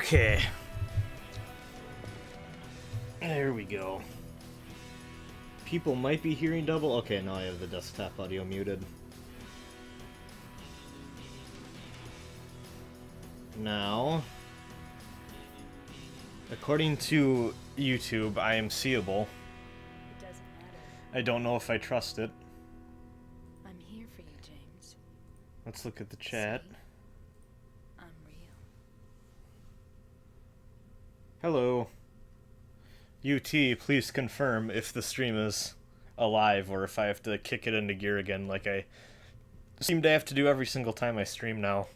Okay. There we go. People might be hearing double. Okay, now I have the desktop audio muted. Now, according to YouTube, I am seeable. It doesn't matter. I don't know if I trust it. I'm here for you, James. Let's look at the chat. See? I'm real. Hello. UT, please confirm if the stream is alive or if I have to kick it into gear again like I seem to have to do every single time I stream now.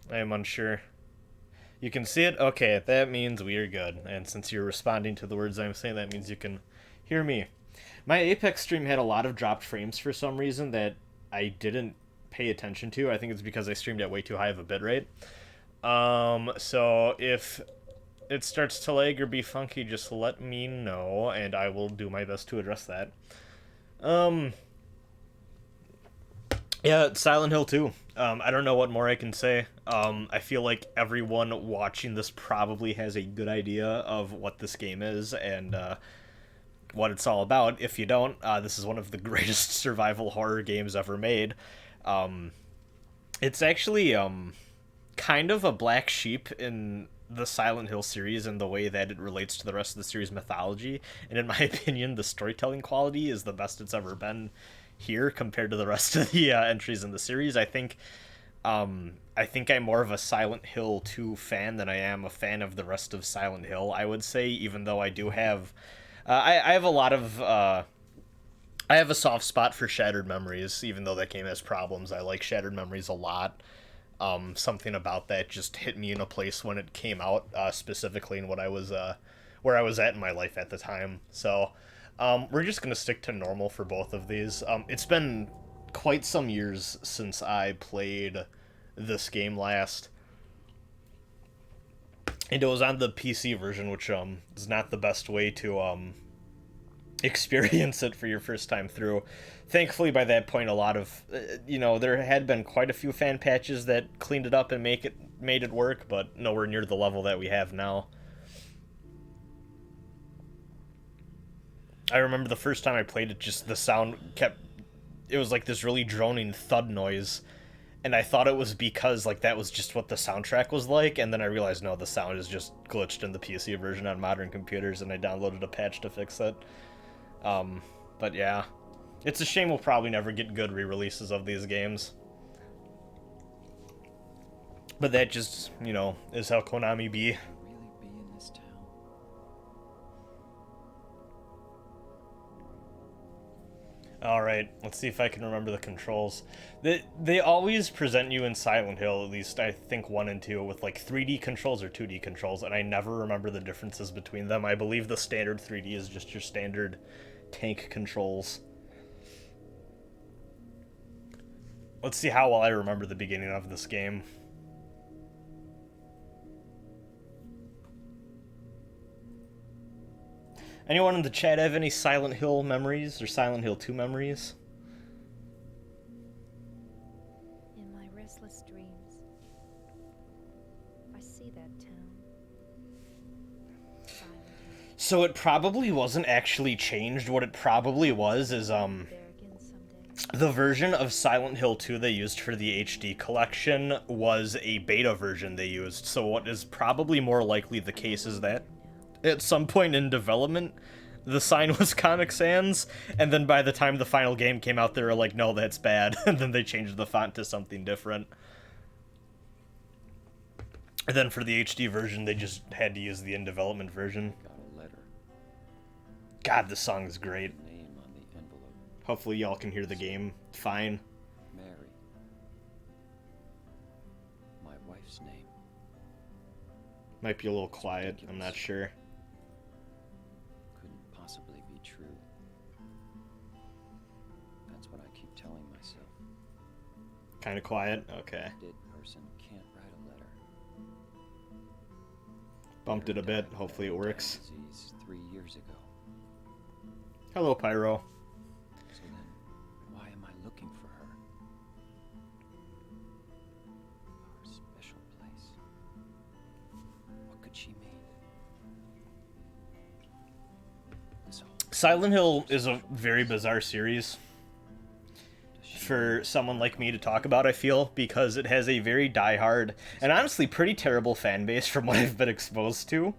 I am unsure. You can see it? Okay, that means we are good. And since you're responding to the words I'm saying, that means you can hear me. My Apex stream had a lot of dropped frames for some reason that I didn't pay attention to. I think it's because I streamed at way too high of a bitrate. So if it starts to lag or be funky, just let me know, and I will do my best to address that. Yeah, Silent Hill 2. I don't know what more I can say. I feel like everyone watching this probably has a good idea of what this game is and what it's all about. If you don't, this is one of the greatest survival horror games ever made. It's actually kind of a black sheep in the Silent Hill series and the way that it relates to the rest of the series mythology. And in my opinion, the storytelling quality is the best it's ever been here compared to the rest of the entries in the series. I think I'm more of a Silent Hill 2 fan than I am a fan of the rest of Silent Hill, I would say, even though I do have I have a lot of I have a soft spot for Shattered Memories, even though that game has problems. I like Shattered Memories a lot. Something about that just hit me in a place when it came out, specifically in what I was where I was at in my life at the time. So we're just gonna stick to normal for both of these. It's been quite some years since I played this game last, and it was on the PC version, which is not the best way to experience it for your first time through. Thankfully, by that point, a lot of there had been quite a few fan patches that cleaned it up and made it work, but nowhere near the level that we have now. I remember the first time I played it, just the sound it was like this really droning thud noise, and I thought it was because like that was just what the soundtrack was like, and then I realized no, the sound is just glitched in the PC version on modern computers, and I downloaded a patch to fix it. But yeah, it's a shame we'll probably never get good re-releases of these games. But that just, is how Konami be. Really be in this town? Alright, let's see if I can remember the controls. They always present you in Silent Hill, at least I think 1 and 2, with like 3D controls or 2D controls, and I never remember the differences between them. I believe the standard 3D is just your standard tank controls. Let's see how well I remember the beginning of this game. Anyone in the chat have any Silent Hill memories or Silent Hill 2 memories? In my restless dreams, I see that town. Silent Hill. So it probably wasn't actually changed. What it probably was is There again someday. the version of Silent Hill 2 they used for the HD collection was a beta version they used. So what is probably more likely the case is that at some point in development, the sign was Comic Sans, and then by the time the final game came out, they were like, no, that's bad, and then they changed the font to something different. And then for the HD version, they just had to use the in-development version. Got a letter. God, this song is great. Name on the envelope. Hopefully y'all can hear the game fine. Mary. My wife's name. Might be a little quiet, I'm not sure. Couldn't possibly be true. That's what I keep telling myself. Kind of quiet? Okay. A dead person can't write a letter. Bumped it a bit, hopefully it works. Disease 3 years ago. Hello, Pyro. So then, why am I looking for her? Silent Hill is a very bizarre series for someone like me to talk about, I feel, because it has a very diehard and honestly pretty terrible fan base from what I've been exposed to.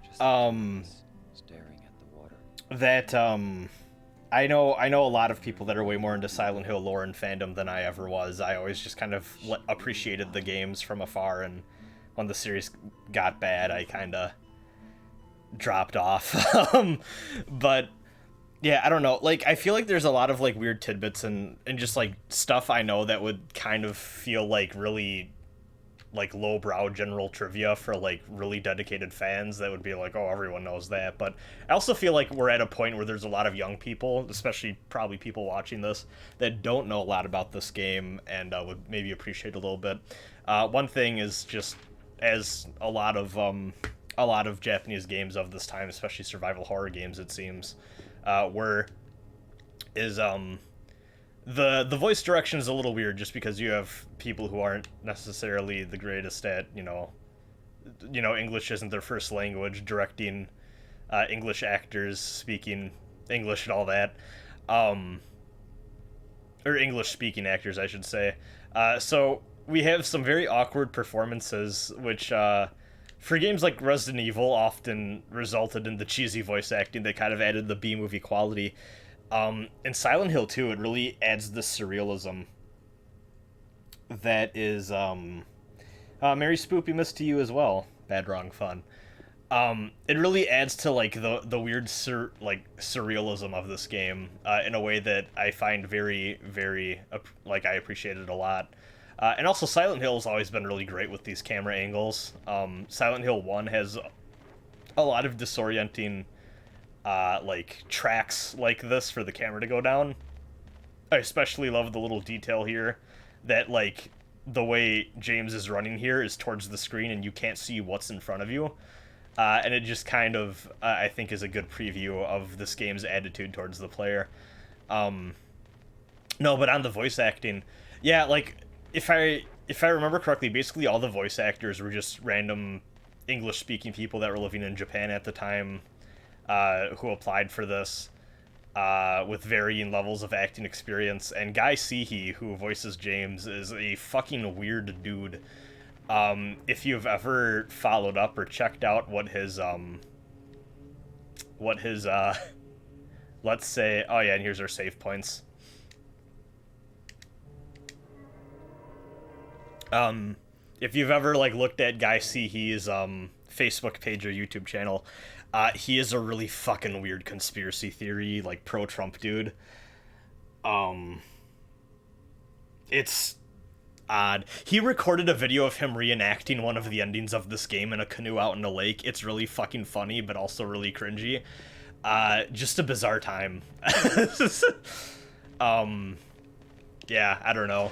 Just Um, staring at the water. that I know a lot of people that are way more into Silent Hill lore and fandom than I ever was. I always just kind of appreciated the games from afar, and when the series got bad, I kind of dropped off. But yeah, I don't know. Like, I feel like there's a lot of like weird tidbits and just like stuff I know that would kind of feel like really like lowbrow general trivia for like really dedicated fans that would be like, oh, everyone knows that. But I also feel like we're at a point where there's a lot of young people, especially probably people watching this, that don't know a lot about this game and would maybe appreciate a little bit. One thing is just as a lot of Japanese games of this time, especially survival horror games, it seems, the voice direction is a little weird just because you have people who aren't necessarily the greatest at, English isn't their first language, directing English actors speaking English and all that. Or English speaking actors, I should say. So we have some very awkward performances, which for games like Resident Evil often resulted in the cheesy voice acting that kind of added the B-movie quality. In Silent Hill 2, it really adds this surrealism that is, Mary Spoopy missed to you as well. Bad, wrong, fun. It really adds to, like, the weird, surrealism of this game, in a way that I find very, very, I appreciate it a lot. And also, Silent Hill has always been really great with these camera angles. Silent Hill 1 has a lot of disorienting tracks like this for the camera to go down. I especially love the little detail here that, like, the way James is running here is towards the screen and you can't see what's in front of you. And it just kind of, I think, is a good preview of this game's attitude towards the player. No, but on the voice acting, yeah, like, if I remember correctly, basically all the voice actors were just random English-speaking people that were living in Japan at the time, who applied for this, with varying levels of acting experience. And Guy Seehee, who voices James, is a fucking weird dude. If you've ever followed up or checked out what his let's say, oh yeah, and here's our save points. If you've ever, like, looked at Guy Seehee's, Facebook page or YouTube channel, he is a really fucking weird conspiracy theory, like, pro-Trump dude. It's odd. He recorded a video of him reenacting one of the endings of this game in a canoe out in a lake. It's really fucking funny, but also really cringy. Just a bizarre time. Yeah, I don't know.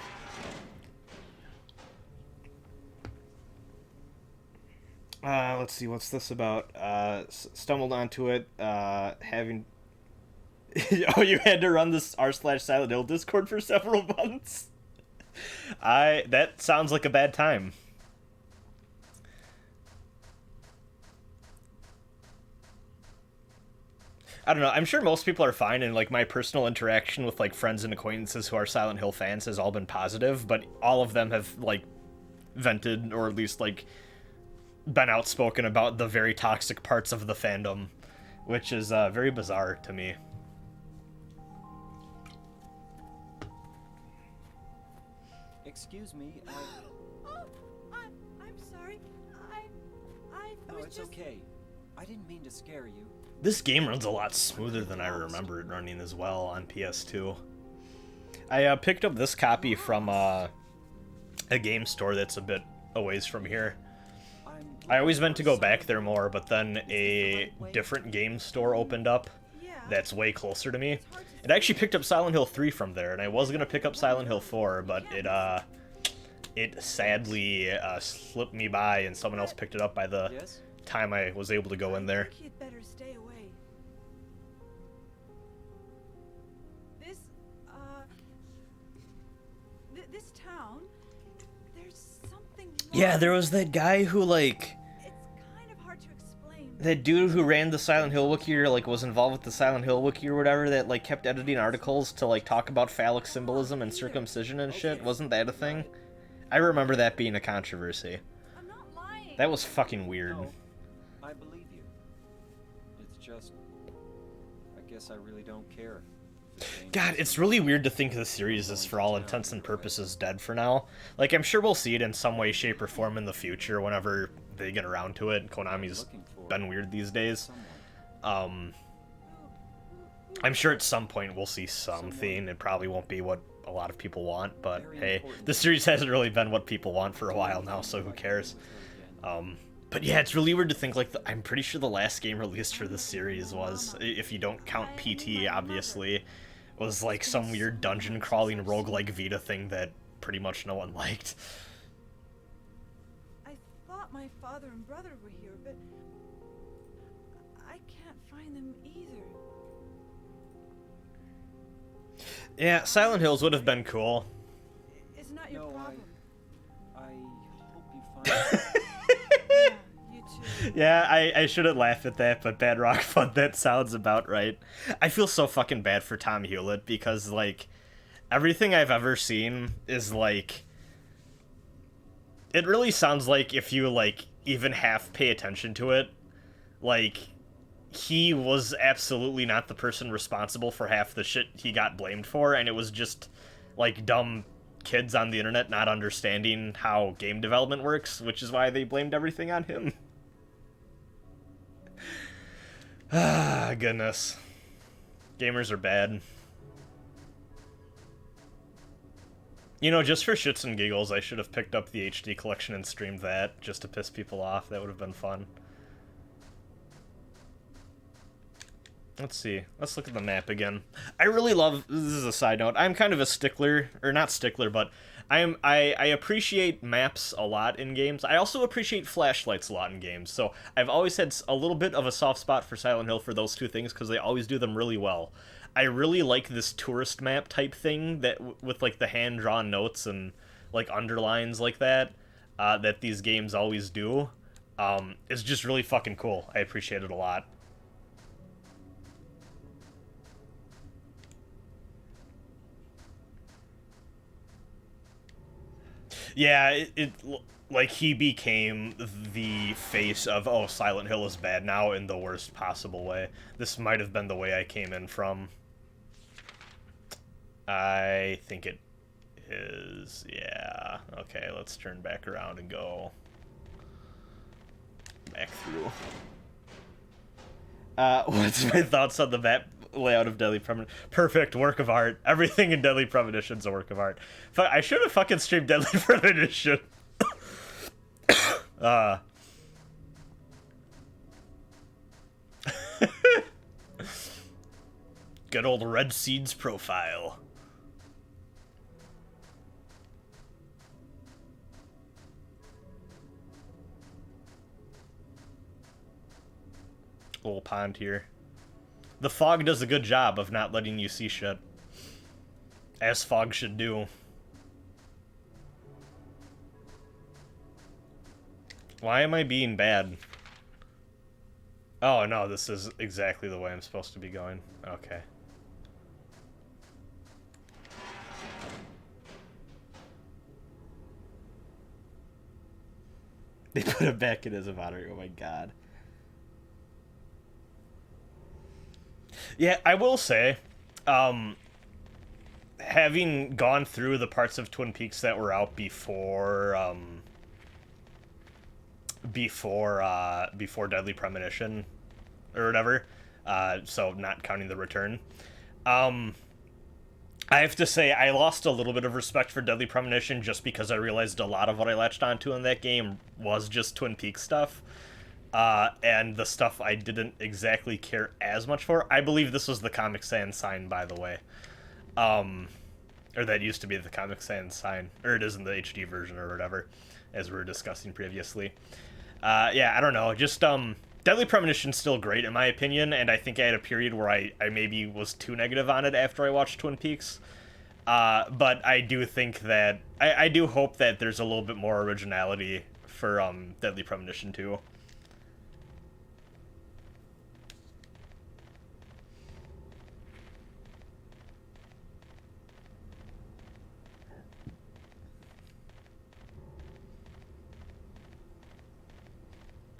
Let's see, what's this about? Stumbled onto it, having... Oh, you had to run this r/Silent Hill Discord for several months? That sounds like a bad time. I don't know, I'm sure most people are fine, and, like, my personal interaction with, like, friends and acquaintances who are Silent Hill fans has all been positive, but all of them have, like, vented, or at least, like, been outspoken about the very toxic parts of the fandom, which is very bizarre to me. Excuse me, Oh, I'm sorry. I No, was it's just... okay. I didn't mean to scare you. This game runs a lot smoother than I remember it running as well on PS2. I picked up this copy from a game store that's a bit a ways from here. I always meant to go back there more, but then a different game store opened up that's way closer to me. And I actually picked up Silent Hill 3 from there, and I was gonna pick up Silent Hill 4, but it sadly slipped me by, and someone else picked it up by the Yes? time I was able to go in there. I think you'd better stay away. This town, there's something wrong. Yeah, there was that guy who, like... It's kind of hard to explain. that dude who ran the Silent Hill wiki, or like was involved with the Silent Hill wiki or whatever, that like kept editing articles to like talk about phallic symbolism and circumcision and shit, wasn't that a thing? I remember that being a controversy. I'm not lying. That was fucking weird. No, I believe you. It's just, I guess I really don't care. if it's God, dangerous it's or really not. weird to think the series is for all intents and purposes dead for now. Like, I'm sure we'll see it in some way, shape, or form in the future whenever they get around to it. Konami's Looking for been weird these days. someone. I'm sure at some point we'll see something. It probably won't be what a lot of people want, but hey, the series hasn't really been what people want for a while now, so who cares? But yeah, it's really weird to think, like, I'm pretty sure the last game released for this series was, if you don't count PT, obviously, was like some weird dungeon crawling roguelike Vita thing that pretty much no one liked. I thought my father and brother were here, but I can't find them either. Yeah, Silent Hills would have been cool. It's not your No, problem. I hope you find Yeah, you too. Yeah, I shouldn't laugh at that, but Bad Rock Fun, that sounds about right. I feel so fucking bad for Tom Hewlett because, like, everything I've ever seen is, like... It really sounds like if you, like, even half pay attention to it, like, he was absolutely not the person responsible for half the shit he got blamed for, and it was just, like, dumb kids on the internet not understanding how game development works, which is why they blamed everything on him. Ah, goodness. Gamers are bad. You know, just for shits and giggles, I should have picked up the HD collection and streamed that, just to piss people off. That would have been fun. Let's see. Let's look at the map again. I really love... This is a side note. I'm kind of a stickler, or not stickler, but I appreciate maps a lot in games. I also appreciate flashlights a lot in games. So I've always had a little bit of a soft spot for Silent Hill for those two things because they always do them really well. I really like this tourist map type thing that with like the hand-drawn notes and like underlines like that that these games always do. It's just really fucking cool. I appreciate it a lot. Yeah, like he became the face of, oh, Silent Hill is bad now in the worst possible way. This might have been the way I came in from. I think it is, yeah. Okay, let's turn back around and go back through. What's my thoughts on the map layout of Deadly Premonition? Perfect, work of art. Everything in Deadly Premonition's a work of art. I should have fucking streamed Deadly Premonition. Good old Red Seeds profile. Little pond here. The fog does a good job of not letting you see shit. As fog should do. Why am I being bad? Oh no, this is exactly the way I'm supposed to be going. Okay. They put it back in his inventory. Oh my god. Yeah, I will say, having gone through the parts of Twin Peaks that were out before Deadly Premonition, or whatever, so not counting The Return, I have to say I lost a little bit of respect for Deadly Premonition just because I realized a lot of what I latched onto in that game was just Twin Peaks stuff. And the stuff I didn't exactly care as much for. I believe this was the Comic Sans sign, by the way. Or that used to be the Comic Sans sign. Or it is in the HD version or whatever, as we were discussing previously. Yeah, I don't know. Just, Deadly Premonition's still great, in my opinion, and I think I had a period where I maybe was too negative on it after I watched Twin Peaks. But I do think that... I do hope that there's a little bit more originality for, Deadly Premonition 2.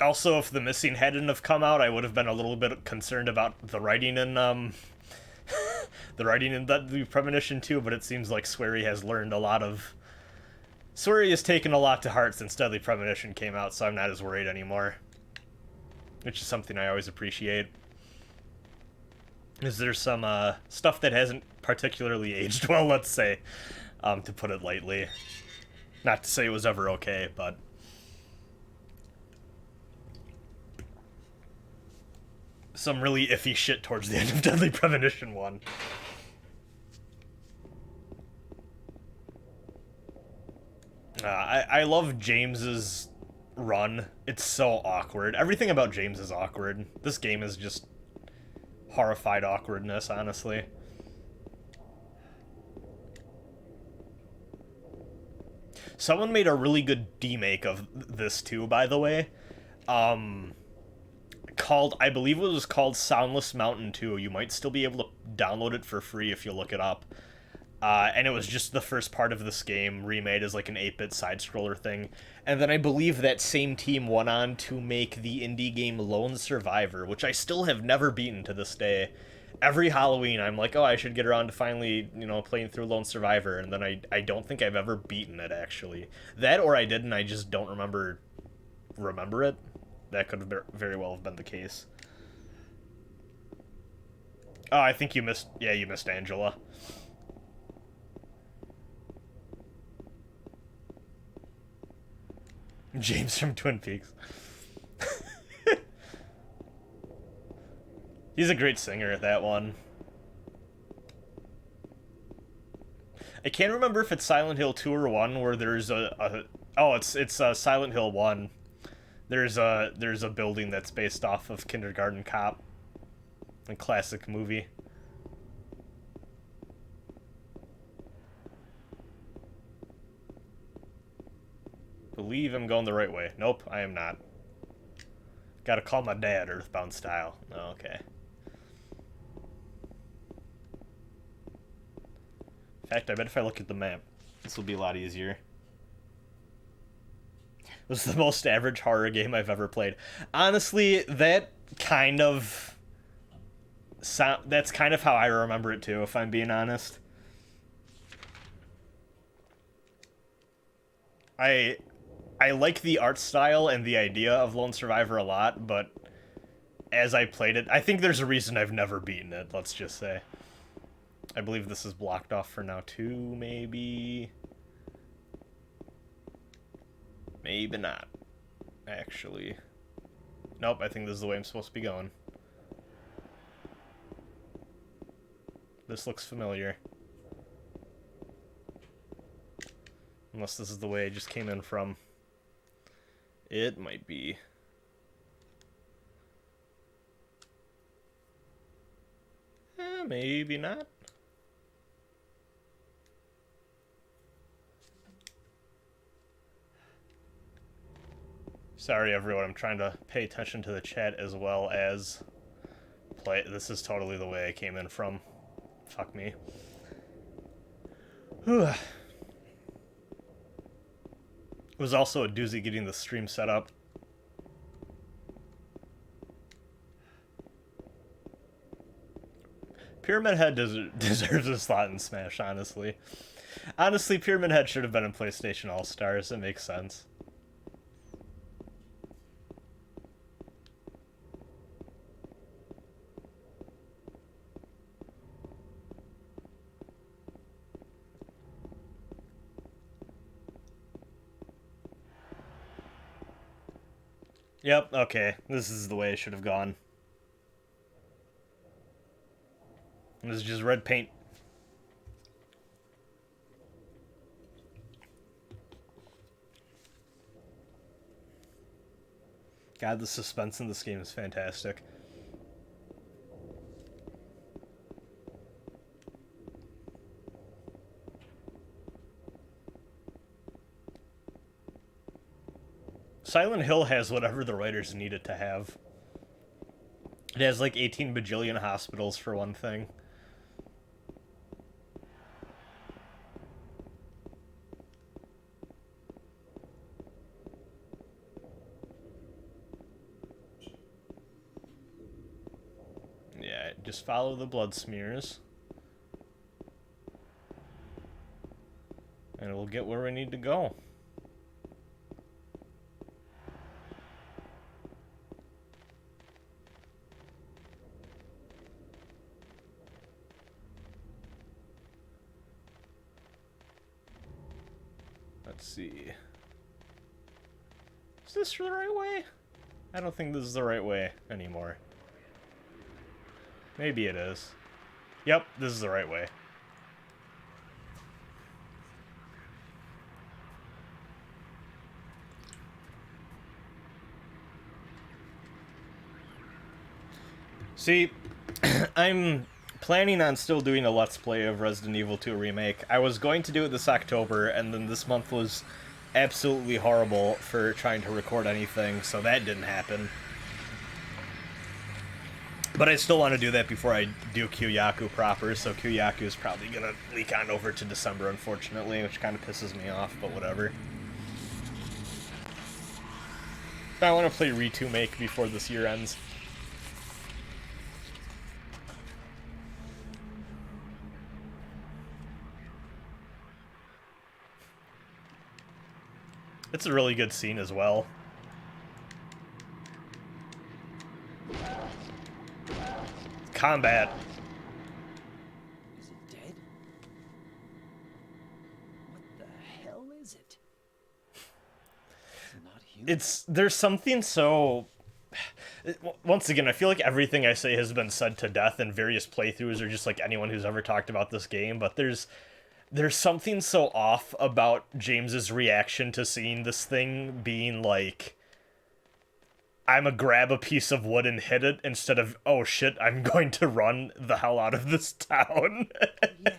Also, if The Missing hadn't have come out, I would have been a little bit concerned about the writing in the writing in the Premonition 2, but it seems like Swery has learned a lot of... Swery has taken a lot to heart since Deadly Premonition came out, so I'm not as worried anymore. Which is something I always appreciate. Is there some stuff that hasn't particularly aged well, let's say, to put it lightly. Not to say it was ever okay, but... some really iffy shit towards the end of Deadly Premonition 1. I love James's run. It's so awkward. Everything about James is awkward. This game is just horrified awkwardness, honestly. Someone made a really good demake of this too, by the way. Called, I believe it was called Soundless Mountain 2. You might still be able to download it for free if you look it up. And it was just the first part of this game remade as like an 8-bit side-scroller thing. And then I believe that same team went on to make the indie game Lone Survivor, which I still have never beaten to this day. Every Halloween, I'm like, oh, I should get around to finally, playing through Lone Survivor, and then I don't think I've ever beaten it, actually. That, or I did, and I just don't remember it. That could have very well have been the case. Oh, I think you missed Angela. James from Twin Peaks. He's a great singer, that one. I can't remember if it's Silent Hill 2 or 1 where there's it's Silent Hill 1. There's a building that's based off of Kindergarten Cop. A classic movie. Believe I'm going the right way. Nope, I am not. Gotta call my dad, Earthbound style. Oh, okay. In fact, I bet if I look at the map, this will be a lot easier. This is the most average horror game I've ever played. Honestly, that's kind of how I remember it too, if I'm being honest. I like the art style and the idea of Lone Survivor a lot, but as I played it, I think there's a reason I've never beaten it, let's just say. I believe this is blocked off for now too, maybe. Maybe not, actually. Nope, I think this is the way I'm supposed to be going. This looks familiar. Unless this is the way I just came in from. It might be. Maybe not. Sorry, everyone. I'm trying to pay attention to the chat as well as play. This is totally the way I came in from. Fuck me. Whew. It was also a doozy getting the stream set up. Pyramid Head deserves a slot in Smash, honestly. Honestly, Pyramid Head should have been in PlayStation All-Stars. It makes sense. Yep, okay. This is the way it should have gone. This is just red paint. God, the suspense in this game is fantastic. Silent Hill has whatever the writers need it to have. It has like 18 bajillion hospitals for one thing. Just follow the blood smears. And we'll get where we need to go. Let's see. Is this the right way? I don't think this is the right way anymore. Maybe it is. Yep, this is the right way. See, I'm planning on still doing a Let's Play of Resident Evil 2 Remake. I was going to do it this October, and then this month was absolutely horrible for trying to record anything, so that didn't happen. But I still want to do that before I do Kyoyaku proper, so Kyoyaku is probably going to leak on over to December, unfortunately, which kind of pisses me off, but whatever. I want to play Re2Make before this year ends. It's a really good scene as well. Combat. Is it dead? What the hell is it? It's not human. There's something so... Once again, I feel like everything I say has been said to death in various playthroughs or just like anyone who's ever talked about this game, but there's something so off about James's reaction to seeing this thing being like, I'ma grab a piece of wood and hit it, instead of, oh shit, I'm going to run the hell out of this town. Yeah.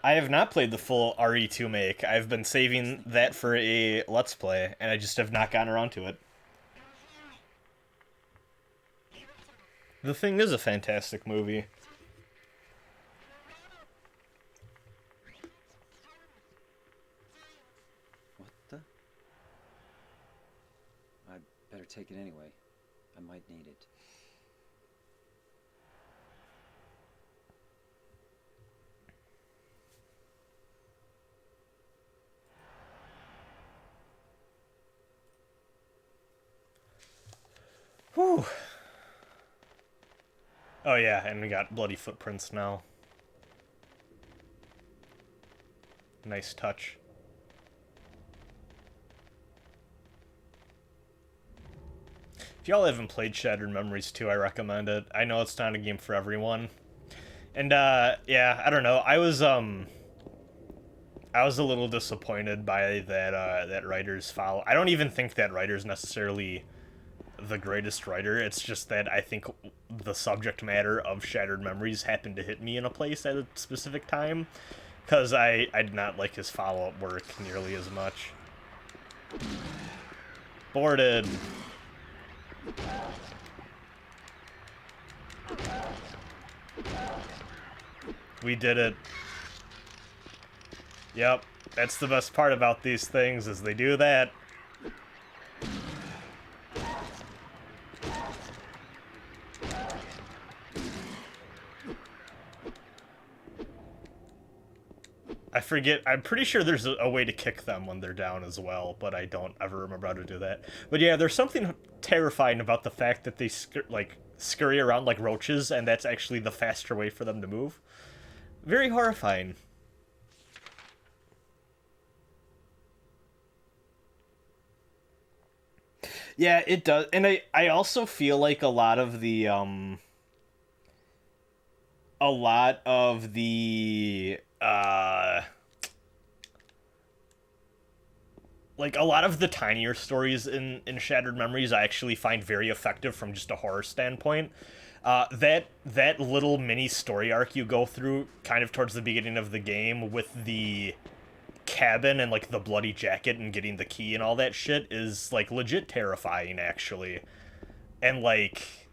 I have not played the full RE2 make. I've been saving that for a Let's Play, and I just have not gotten around to it. The Thing is a fantastic movie. What the? I'd better take it anyway. I might need it. Whew. Oh yeah, and we got bloody footprints now. Nice touch. If y'all haven't played Shattered Memories 2, I recommend it. I know it's not a game for everyone. And yeah, I don't know. I was a little disappointed by that writer's follow. I don't even think that writer's necessarily the greatest writer. It's just that I think the subject matter of Shattered Memories happened to hit me in a place at a specific time, because I did not like his follow-up work nearly as much. Boarded. We did it. Yep, that's the best part about these things, is they do that. I forget, I'm pretty sure there's a way to kick them when they're down as well, but I don't ever remember how to do that. But yeah, there's something terrifying about the fact that they scurry around like roaches, and that's actually the faster way for them to move. Very horrifying. Yeah, it does. And I also feel like a lot of the like a lot of the tinier stories in Shattered Memories I actually find very effective from just a horror standpoint. That little mini story arc you go through kind of towards the beginning of the game with the cabin and like the bloody jacket and getting the key and all that shit is like legit terrifying, actually. And like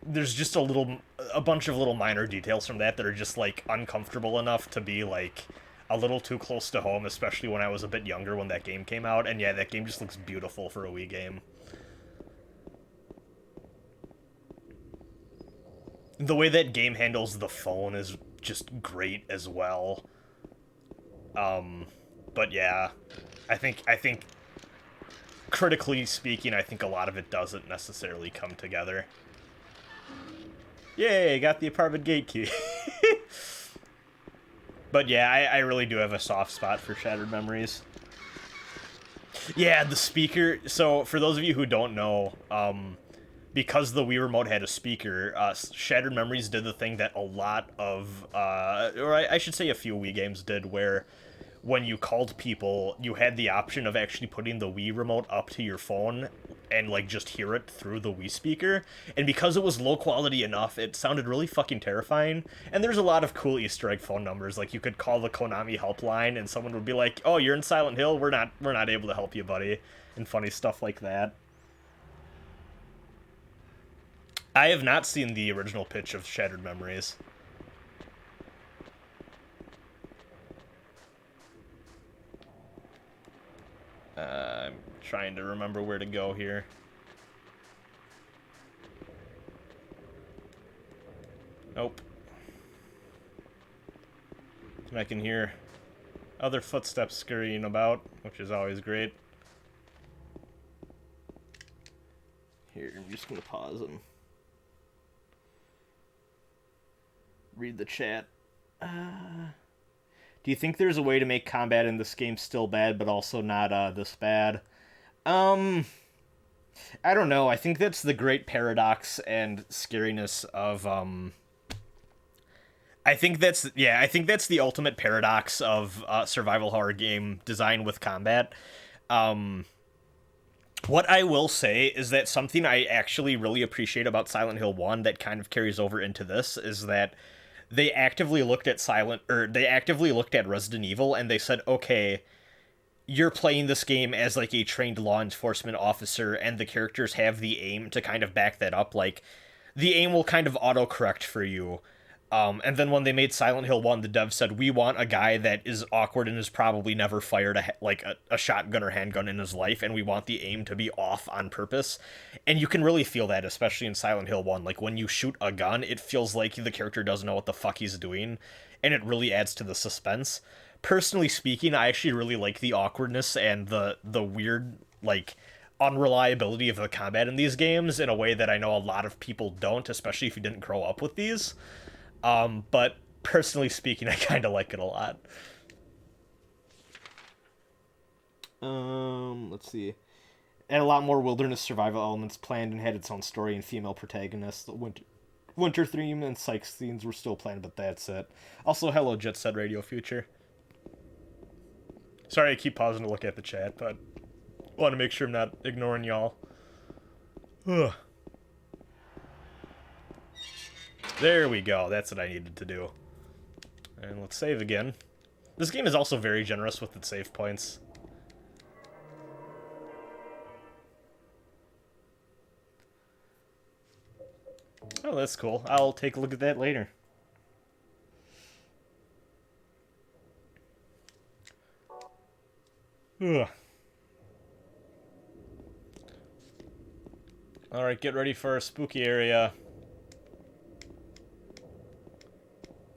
there's just a bunch of little minor details from that are just like uncomfortable enough to be like a little too close to home, especially when I was a bit younger when that game came out. And yeah, that game just looks beautiful for a Wii game. the way that game handles the phone is just great as well. But yeah, I think critically speaking, I think a lot of it doesn't necessarily come together. Yay, got the apartment gate key. But yeah, I really do have a soft spot for Shattered Memories. Yeah, the speaker. So for those of you who don't know, because the Wii Remote had a speaker, Shattered Memories did the thing that a lot of, or I should say a few Wii games did, where when you called people, you had the option of actually putting the Wii Remote up to your phone and, like, just hear it through the Wii speaker. And because it was low quality enough, it sounded really fucking terrifying. And there's a lot of cool Easter egg phone numbers. Like, you could call the Konami helpline and someone would be like, oh, you're in Silent Hill? We're not able to help you, buddy. And funny stuff like that. I have not seen the original pitch of Shattered Memories. I'm trying to remember where to go here. Nope. And I can hear other footsteps scurrying about, which is always great. Here, I'm just gonna pause and read the chat. Do you think there's a way to make combat in this game still bad, but also not this bad? I don't know. I think that's the great paradox and scariness of I think that's the ultimate paradox of survival horror game design with combat. What I will say is that something I actually really appreciate about Silent Hill 1 that kind of carries over into this is that they actively looked at Resident Evil and they said, okay, you're playing this game as like a trained law enforcement officer and the characters have the aim to kind of back that up. Like, the aim will kind of autocorrect for you. And then when they made Silent Hill 1, the devs said, we want a guy that is awkward and has probably never fired a shotgun or handgun in his life, and we want the aim to be off on purpose. And you can really feel that, especially in Silent Hill 1. Like, when you shoot a gun, it feels like the character doesn't know what the fuck he's doing, and it really adds to the suspense. Personally speaking, I actually really like the awkwardness and the weird, like, unreliability of the combat in these games in a way that I know a lot of people don't, especially if you didn't grow up with these. But personally speaking, I kind of like it a lot. Let's see. And a lot more wilderness survival elements planned and had its own story and female protagonists. The winter theme and psych scenes were still planned, but that's it. Also, hello, Jet Set Radio Future. Sorry I keep pausing to look at the chat, but I want to make sure I'm not ignoring y'all. Ugh. There we go. That's what I needed to do. And let's save again. This game is also very generous with its save points. Oh, that's cool. I'll take a look at that later. Ugh. Alright, get ready for a spooky area.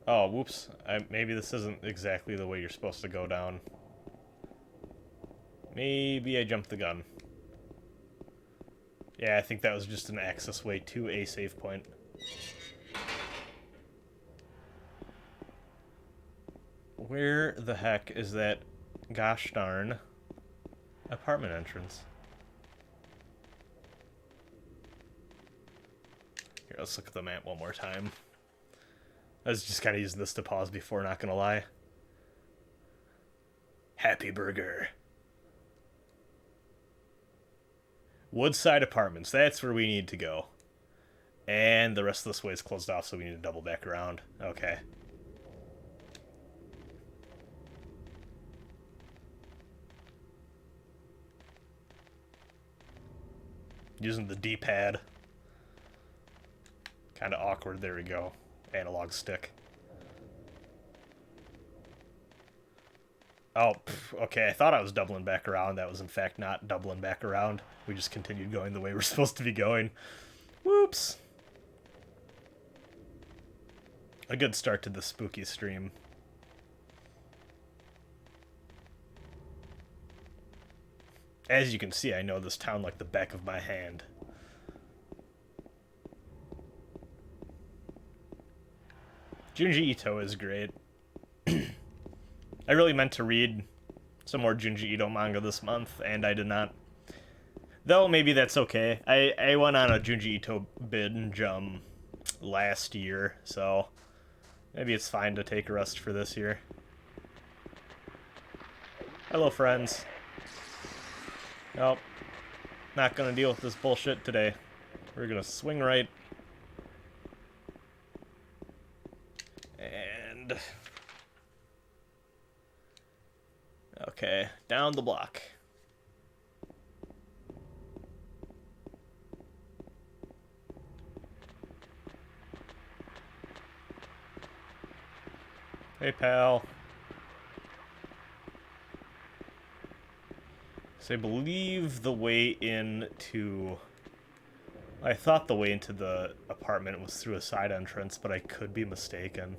Oh, whoops. Maybe this isn't exactly the way you're supposed to go down. Maybe I jumped the gun. Yeah, I think that was just an access way to a save point. Where the heck is that gosh darn apartment entrance? Here, let's look at the map one more time. I was just kind of using this to pause before, not gonna lie. Happy Burger. Woodside Apartments, that's where we need to go. And the rest of this way is closed off, so we need to double back around. Okay. Using the D-pad. Kind of awkward, there we go. Analog stick. Oh, okay, I thought I was doubling back around. That was in fact not doubling back around. We just continued going the way we're supposed to be going. Whoops. a good start to the spooky stream. As you can see, I know this town like the back of my hand. Junji Ito is great. I really meant to read some more Junji Ito manga this month, and I did not. Though, maybe that's okay. I went on a Junji Ito binge last year, so maybe it's fine to take a rest for this year. Hello, friends. Nope. Not gonna deal with this bullshit today. We're gonna swing right. And... okay, down the block. Hey, pal. So I believe the way into... I thought the way into the apartment was through a side entrance, but I could be mistaken.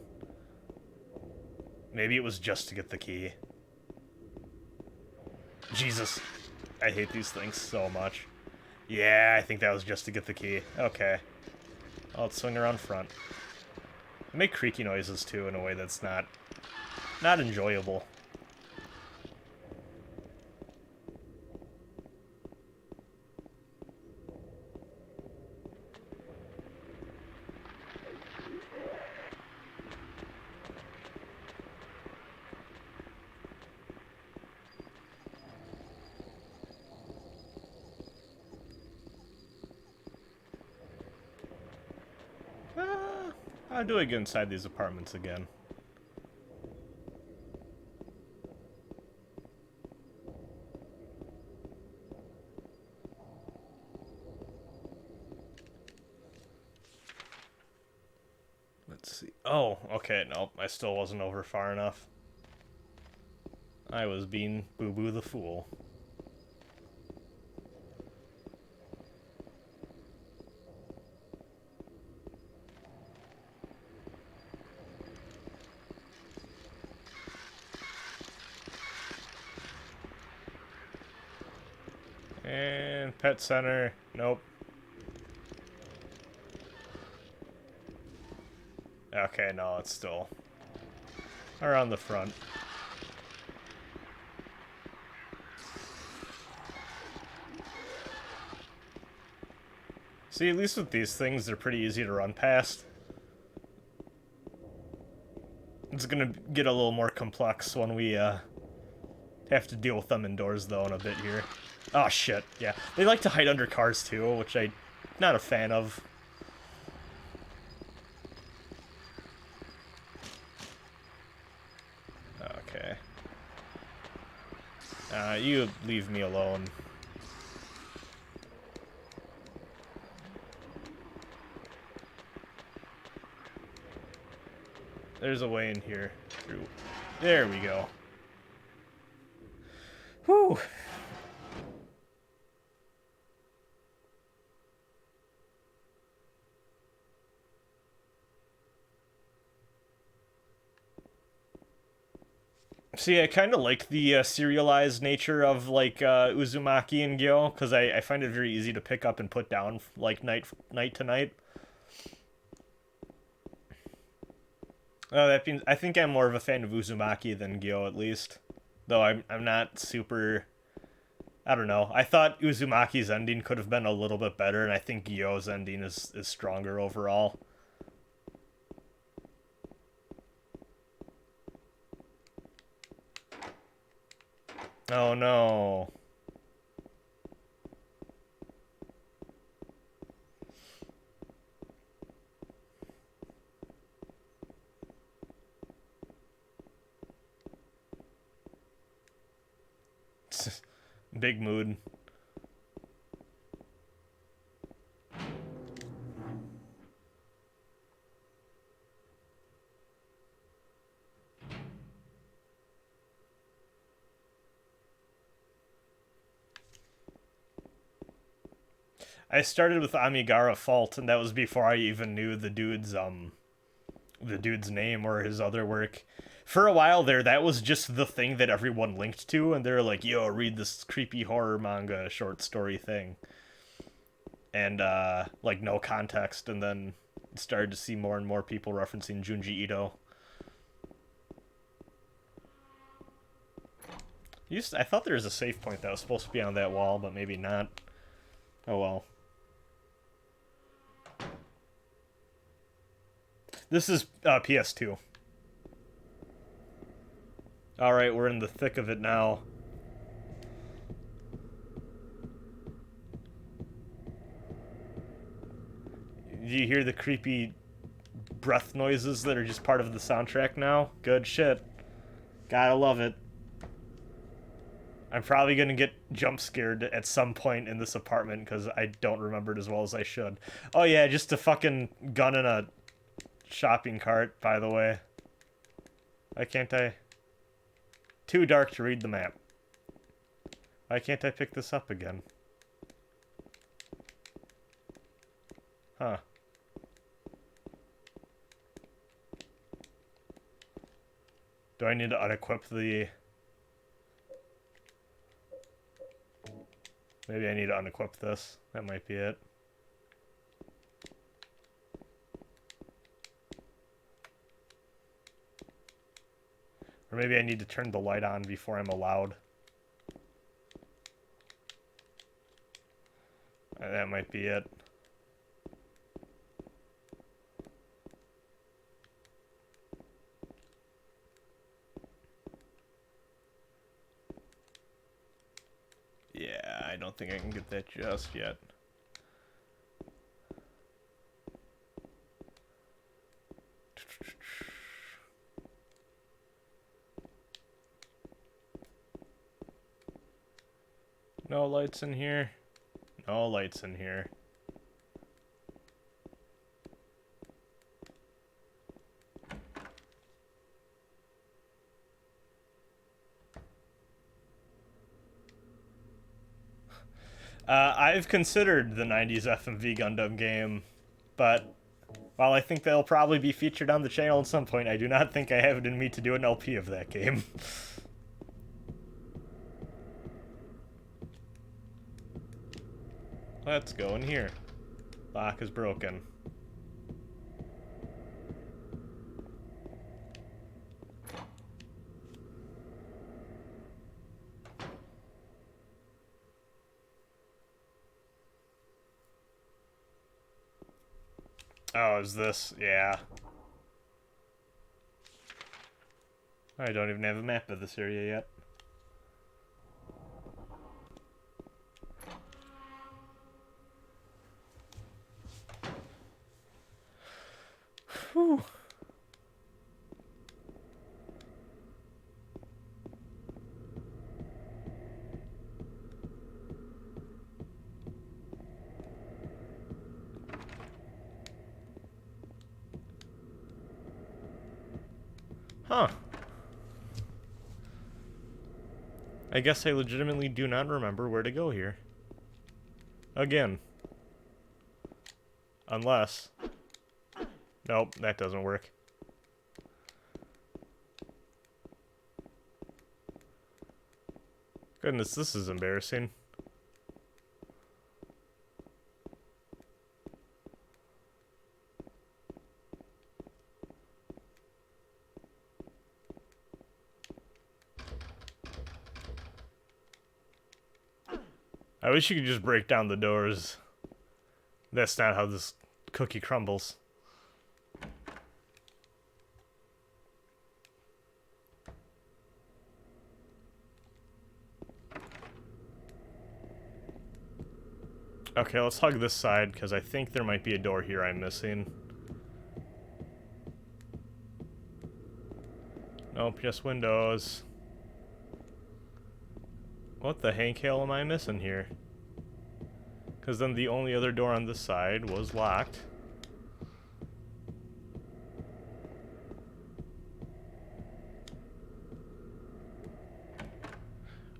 Maybe it was just to get the key. Jesus. I hate these things so much. Yeah, I think that was just to get the key. Okay. I'll swing around front. They make creaky noises, too, in a way that's not enjoyable. How do I get inside these apartments again? Let's see. Oh, okay, nope. I still wasn't over far enough. I was being Boo Boo the Fool. And pet center. Nope. Okay, no, it's still around the front. See, at least with these things, they're pretty easy to run past. It's gonna get a little more complex when we have to deal with them indoors, though, in a bit here. Oh, shit, yeah. They like to hide under cars, too, which I'm not a fan of. Okay. You leave me alone. There's a way in here. Through. There we go. Whew. See, I kind of like the serialized nature of, like, Uzumaki and Gyo, because I find it very easy to pick up and put down, like, night to night. That means I think I'm more of a fan of Uzumaki than Gyo, at least. Though I'm not super... I don't know. I thought Uzumaki's ending could have been a little bit better, and I think Gyo's ending is stronger overall. Oh no. Big mood. I started with Amigara Fault, and that was before I even knew the dude's the dude's name or his other work. For a while there, that was just the thing that everyone linked to, and they're like, yo, read this creepy horror manga short story thing. And, like, no context, and then started to see more and more people referencing Junji Ito. I thought there was a save point that was supposed to be on that wall, but maybe not. Oh well. This is PS2. Alright, we're in the thick of it now. Do you hear the creepy breath noises that are just part of the soundtrack now? Good shit. Gotta love it. I'm probably gonna get jump scared at some point in this apartment because I don't remember it as well as I should. Oh yeah, just a fucking gun in a shopping cart, by the way. Why can't I? Too dark to read the map. Why can't I pick this up again? Huh. Do I need to unequip the... Maybe I need to unequip this. That might be it. Or maybe I need to turn the light on before I'm allowed. That might be it. Yeah, I don't think I can get that just yet. No lights in here. No lights in here. I've considered the 90s FMV Gundam game, but while I think they'll probably be featured on the channel at some point, I do not think I have it in me to do an LP of that game. Let's go in here. Lock is broken. Oh, is this? Yeah. I don't even have a map of this area yet. Whew. Huh. I guess I legitimately do not remember where to go here. Again. Unless... Nope, that doesn't work. Goodness, this is embarrassing. I wish you could just break down the doors. That's not how this cookie crumbles. Okay, let's hug this side, because I think there might be a door here I'm missing. Nope, just windows. What the hank hell am I missing here? Because then the only other door on this side was locked.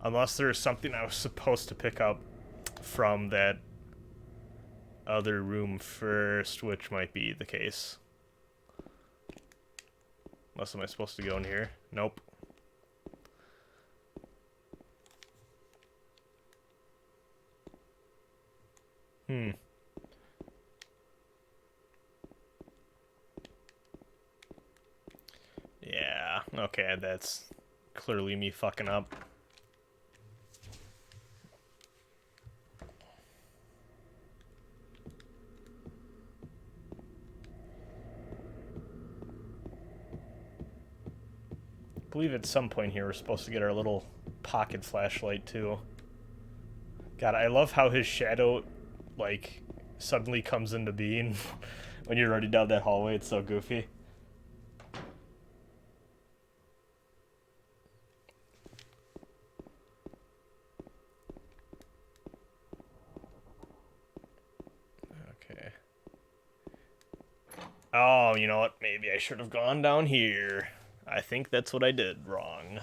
Unless there's something I was supposed to pick up from that other room first, which might be the case. Unless am I supposed to go in here? Nope. Yeah, okay, that's clearly me fucking up. I believe at some point here we're supposed to get our little pocket flashlight too. God, I love how his shadow, like, suddenly comes into being when you're running down that hallway. It's so goofy. Okay. Oh, you know what? Maybe I should have gone down here. I think that's what I did wrong.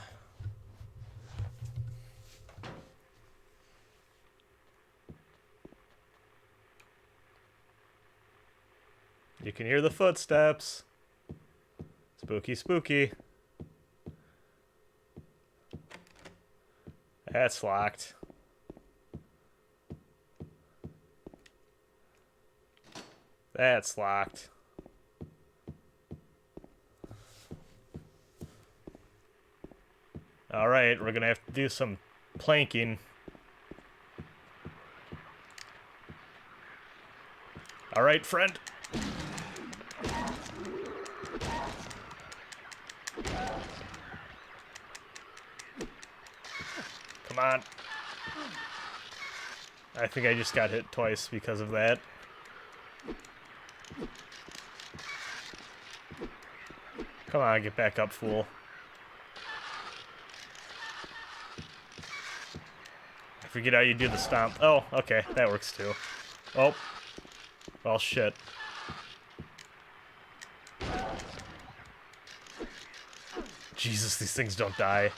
You can hear the footsteps. Spooky, spooky. That's locked. That's locked. Alright, we're gonna have to do some planking. Alright, friend. Come on. I think I just got hit twice because of that. Come on, get back up, fool. I forget how you do the stomp. Oh, okay, that works too. Oh. Well, shit. Jesus, these things don't die.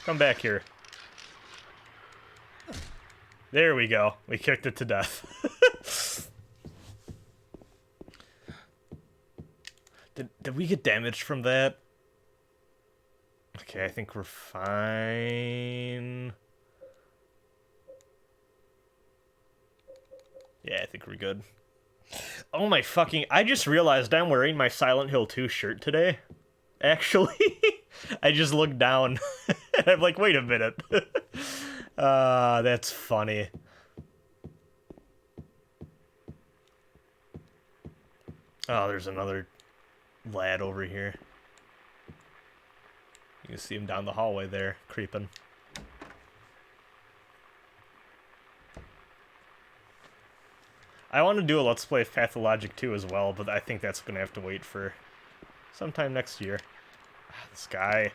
Come back here. There we go. We kicked it to death. Did we get damaged from that? Okay, I think we're fine. Yeah, I think we're good. Oh my fucking... I just realized I'm wearing my Silent Hill 2 shirt today. Actually. I just looked down. And I'm like, wait a minute. That's funny. Oh, there's another lad over here. You can see him down the hallway there, creeping. I want to do a Let's Play of Pathologic 2 as well, but I think that's going to have to wait for sometime next year. Ah, this guy.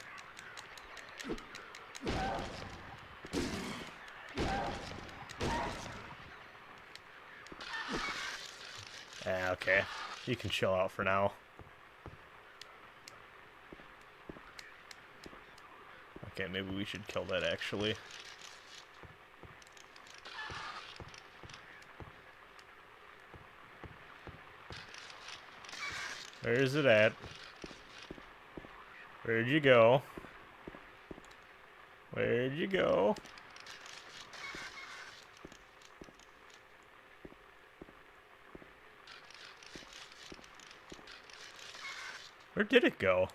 Ah, okay. You can chill out for now. Okay, maybe we should kill that, actually. Where is it at? Where'd you go? Where'd you go? Where did it go?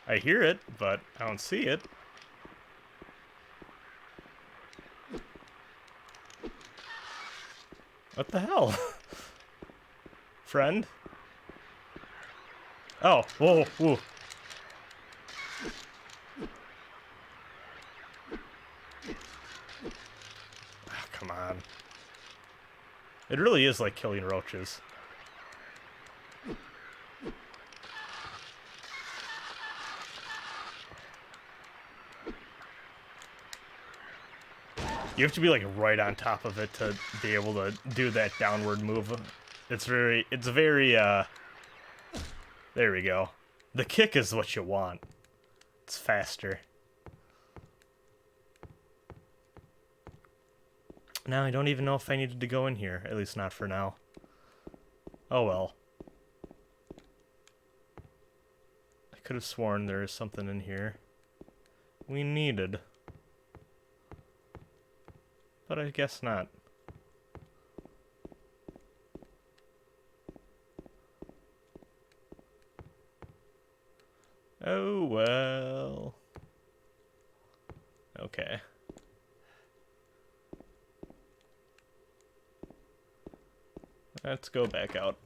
I hear it, but I don't see it. What the hell? Friend? Oh, whoa, whoa. Oh, come on. It really is like killing roaches. You have to be like right on top of it to be able to do that downward move. It's very, there we go. The kick is what you want. It's faster. Now I don't even know if I needed to go in here, at least not for now. Oh well. I could have sworn there was something in here we needed. But I guess not. Oh well. Okay. Let's go back out.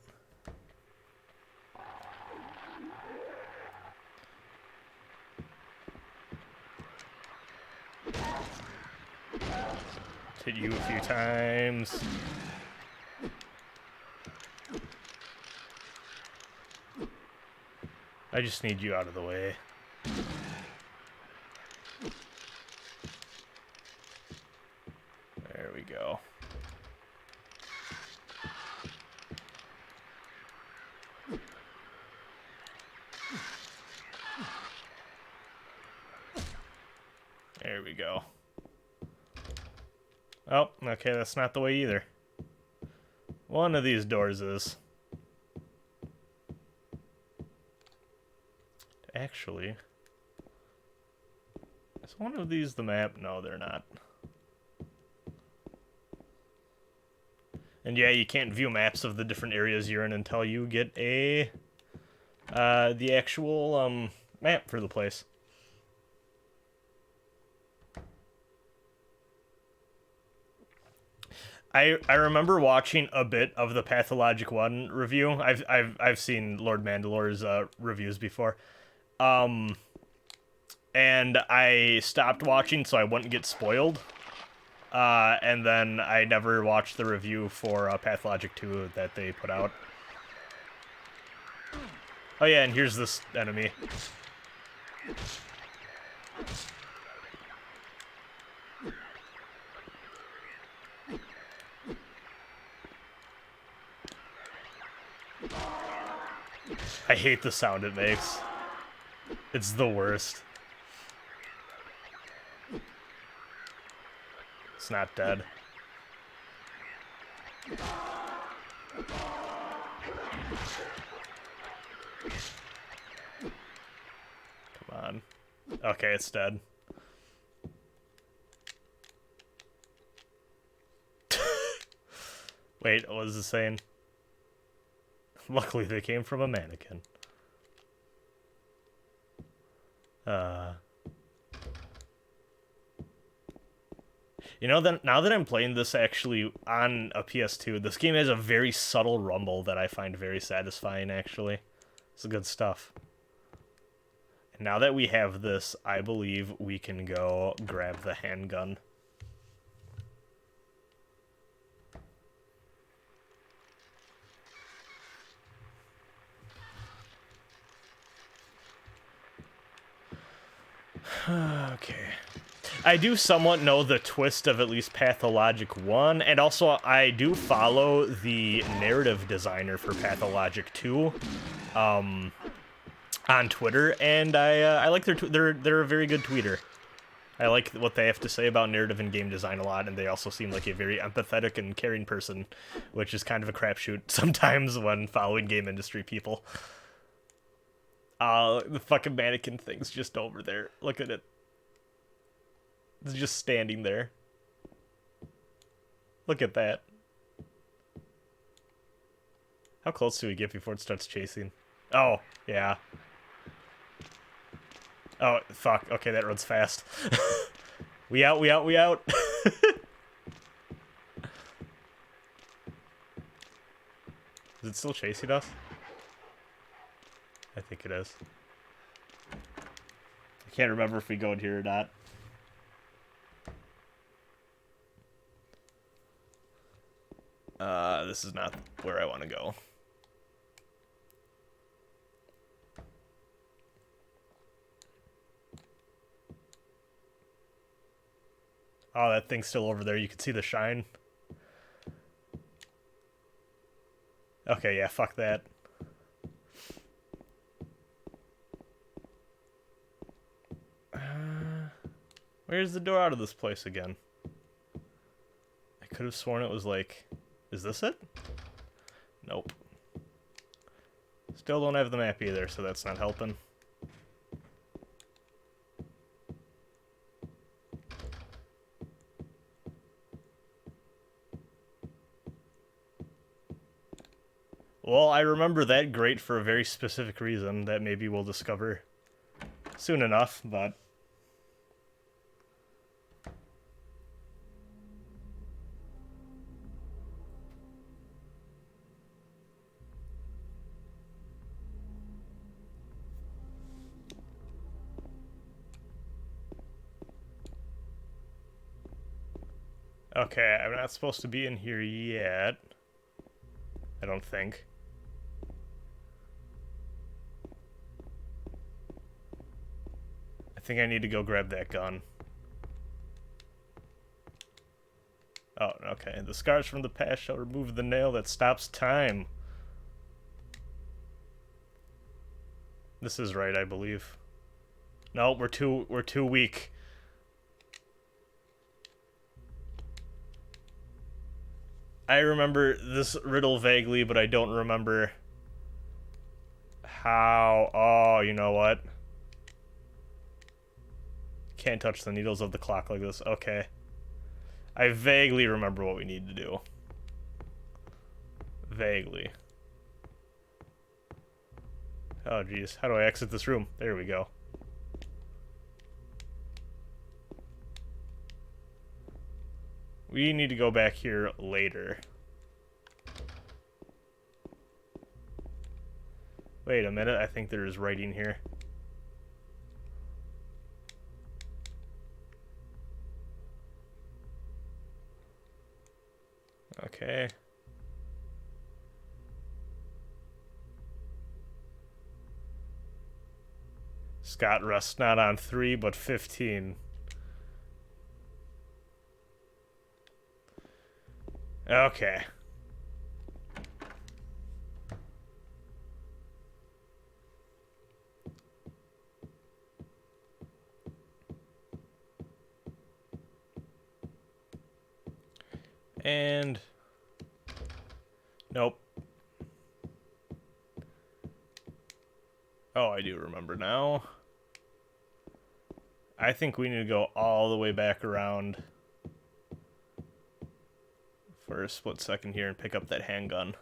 Hit you a few times. I just need you out of the way. There we go. There we go. Oh, okay, that's not the way either. One of these doors is. Actually, is one of these the map? No, they're not. And yeah, you can't view maps of the different areas you're in until you get a the actual map for the place. I remember watching a bit of the Pathologic 1 review. I've seen Lord Mandalore's reviews before. And I stopped watching so I wouldn't get spoiled. And then I never watched the review for Pathologic 2 that they put out. Oh yeah, and here's this enemy. I hate the sound it makes. It's the worst. It's not dead. Come on. Okay, it's dead. Wait, what was it saying? Luckily they came from a mannequin. You know, then now that I'm playing this actually on a PS2, this game has a very subtle rumble that I find very satisfying, actually. It's good stuff. And now that we have this, I believe we can go grab the handgun. Okay. I do somewhat know the twist of at least Pathologic 1, and also I do follow the narrative designer for Pathologic 2 on Twitter, and I like they're a very good tweeter. I like what they have to say about narrative and game design a lot, and they also seem like a very empathetic and caring person, which is kind of a crapshoot sometimes when following game industry people. The fucking mannequin thing's just over there. Look at it. It's just standing there. Look at that. How close do we get before it starts chasing? Oh, yeah. Oh, fuck. Okay, that runs fast. We out, we out, we out. Is it still chasing us? I think it is. I can't remember if we go in here or not. This is not where I want to go. Oh, that thing's still over there. You can see the shine. Okay, yeah, fuck that. Where's the door out of this place again? I could have sworn it was like... Is this it? Nope. Still don't have the map either, so that's not helping. Well, I remember that grate for a very specific reason that maybe we'll discover soon enough, but... Okay, I'm not supposed to be in here yet. I don't think. I think I need to go grab that gun. Oh, okay. The scars from the past shall remove the nail that stops time. This is right, I believe. No, we're too weak. I remember this riddle vaguely, but I don't remember how... Oh, you know what? Can't touch the needles of the clock like this. Okay. I vaguely remember what we need to do. Vaguely. Oh, geez. How do I exit this room? There we go. We need to go back here later. Wait a minute, I think there is writing here. Okay. Scott rests not on 3, but 15. Okay. And... Nope. Oh, I do remember now. I think we need to go all the way back around for a split second here and pick up that handgun.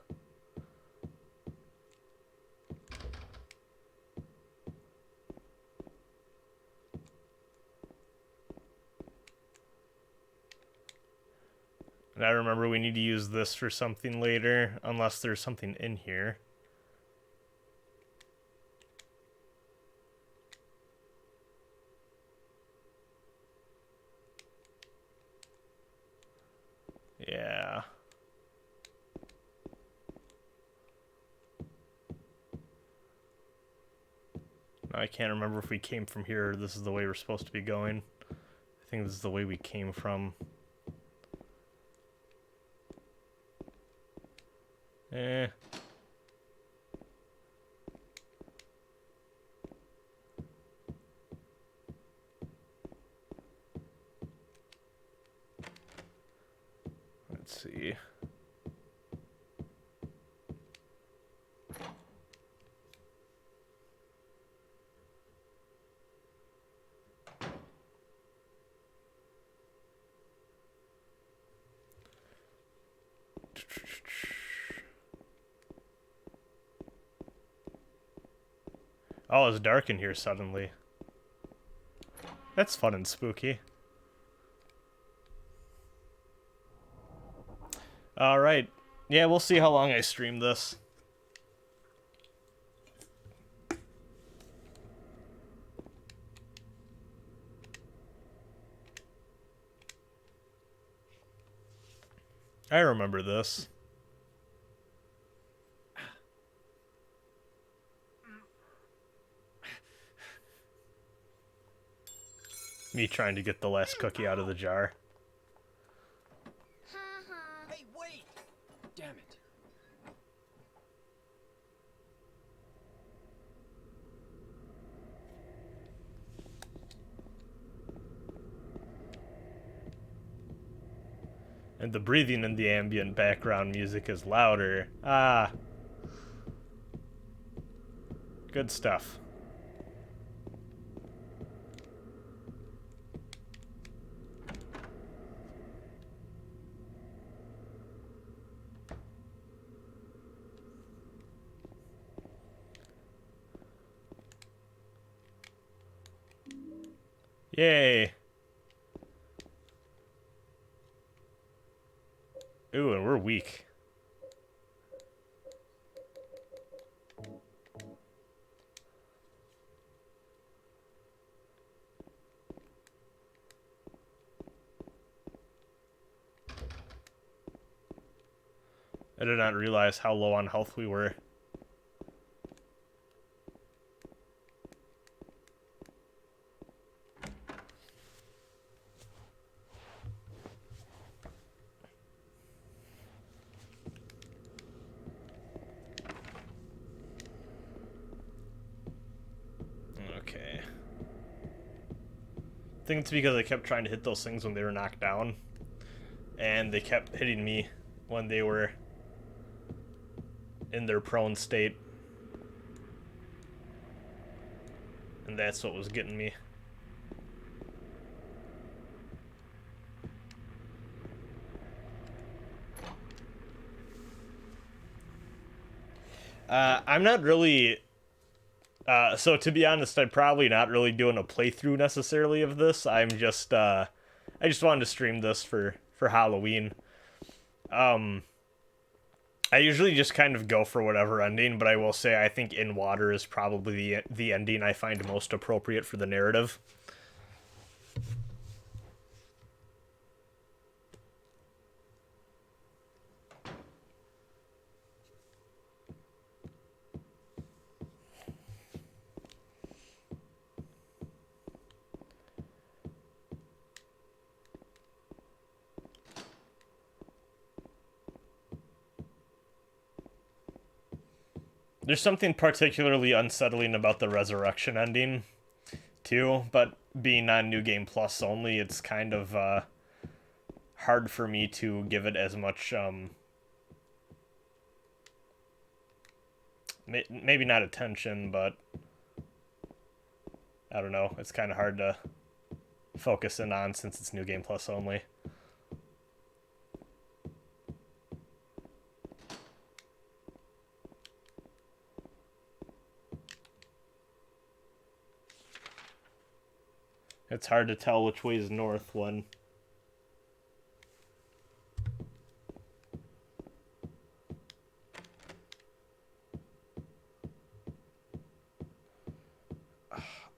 And I remember we need to use this for something later, unless there's something in here. Yeah. I can't remember if we came from here or this is the way we're supposed to be going. I think this is the way we came from. Eh. Let's see. Oh, it's dark in here suddenly. That's fun and spooky. Alright. Yeah, we'll see how long I stream this. I remember this. Me trying to get the last cookie out of the jar. Hey, wait! Damn it. And the breathing in the ambient background music is louder. Ah. Good stuff. Yay. Ooh, and we're weak. I did not realize how low on health we were. Okay. I think it's because I kept trying to hit those things when they were knocked down. And they kept hitting me when they were in their prone state. And that's what was getting me. I'm not really... so to be honest, I'm probably not really doing a playthrough necessarily of this. I'm just, I just wanted to stream this for Halloween. I usually just kind of go for whatever ending, but I will say I think In Water is probably the ending I find most appropriate for the narrative. There's something particularly unsettling about the Resurrection ending, too, but being on New Game Plus only, it's kind of hard for me to give it as much, maybe not attention, but I don't know, it's kind of hard to focus in on since it's New Game Plus only. It's hard to tell which way is north when...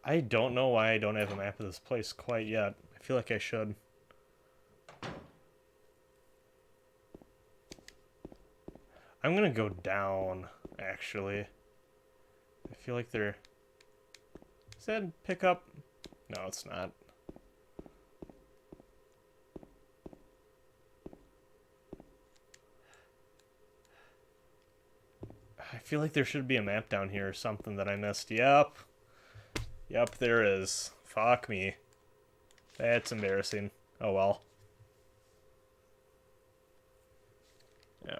I don't know why I don't have a map of this place quite yet. I feel like I should. I'm gonna go down, actually. I feel like they're... Is that pickup? No, it's not. I feel like there should be a map down here or something that I missed. Yep. Yep, there is. Fuck me. That's embarrassing. Oh well.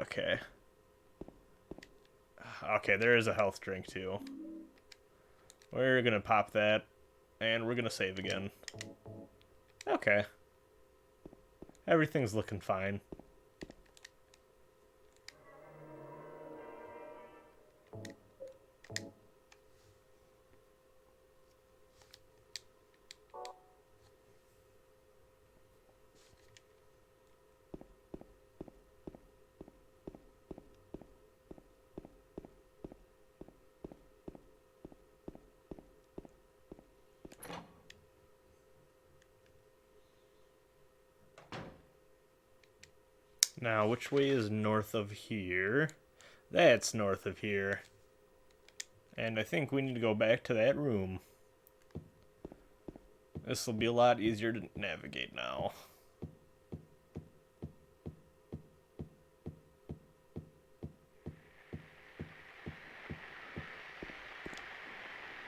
Okay. Okay, there is a health drink too. We're gonna pop that. And we're gonna save again. Okay. Everything's looking fine. Now, which way is north of here? That's north of here. And I think we need to go back to that room. This will be a lot easier to navigate now.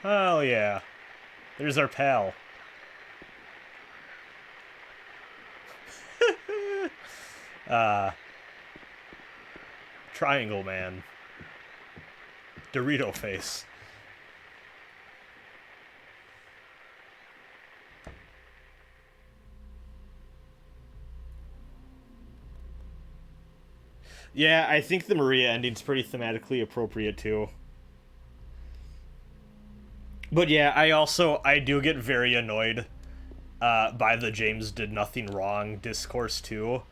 Oh yeah. There's our pal. Triangle Man. Dorito Face. Yeah, I think the Maria ending's pretty thematically appropriate too. But yeah, I do get very annoyed by the James did nothing wrong discourse too.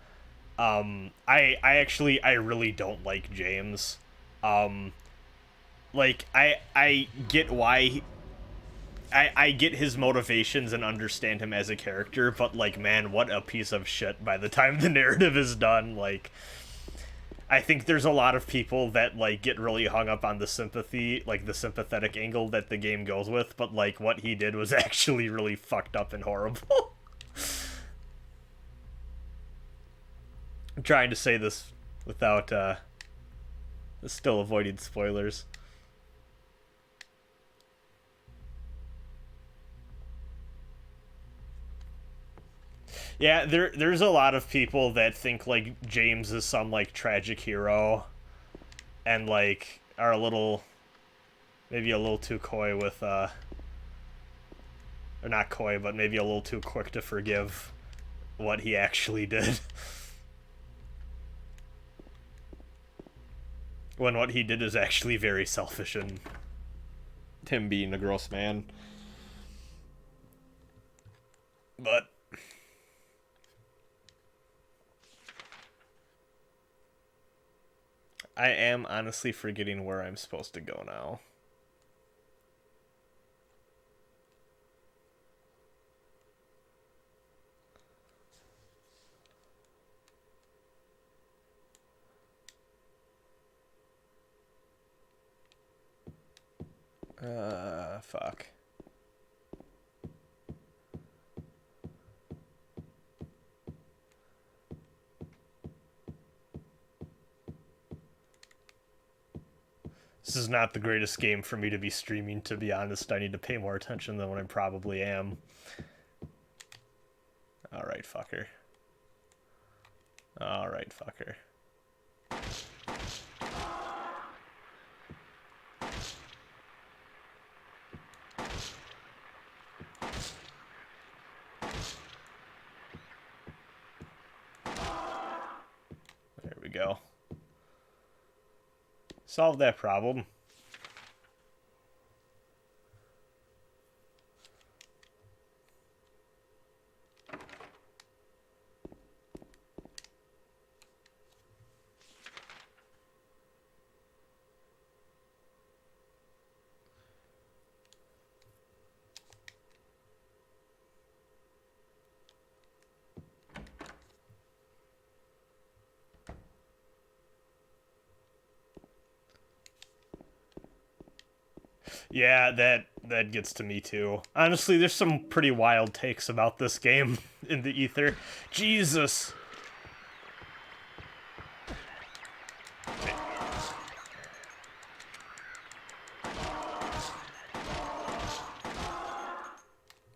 I really don't like James. Like I get why I get his motivations and understand him as a character, but like man, what a piece of shit by the time the narrative is done. Like I think there's a lot of people that like get really hung up on the sympathy, like the sympathetic angle that the game goes with, but like what he did was actually really fucked up and horrible. I'm trying to say this without still avoiding spoilers. Yeah, there's a lot of people that think like James is some like tragic hero and like are a little maybe a little too coy with or not coy, but maybe a little too quick to forgive what he actually did. When what he did is actually very selfish and him being a gross man. But I am honestly forgetting where I'm supposed to go now. Fuck. This is not the greatest game for me to be streaming, to be honest. I need to pay more attention than what I probably am. Alright, fucker. Alright, fucker. There we go. Solve that problem. Yeah, that gets to me too. Honestly, there's some pretty wild takes about this game in the ether. Jesus.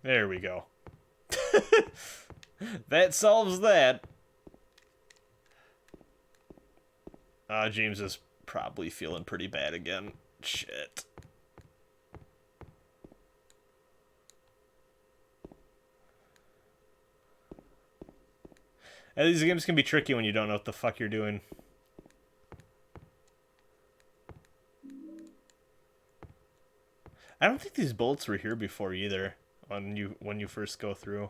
There we go. That solves that. James is probably feeling pretty bad again. Shit. And these games can be tricky when you don't know what the fuck you're doing. I don't think these bullets were here before either. When you first go through.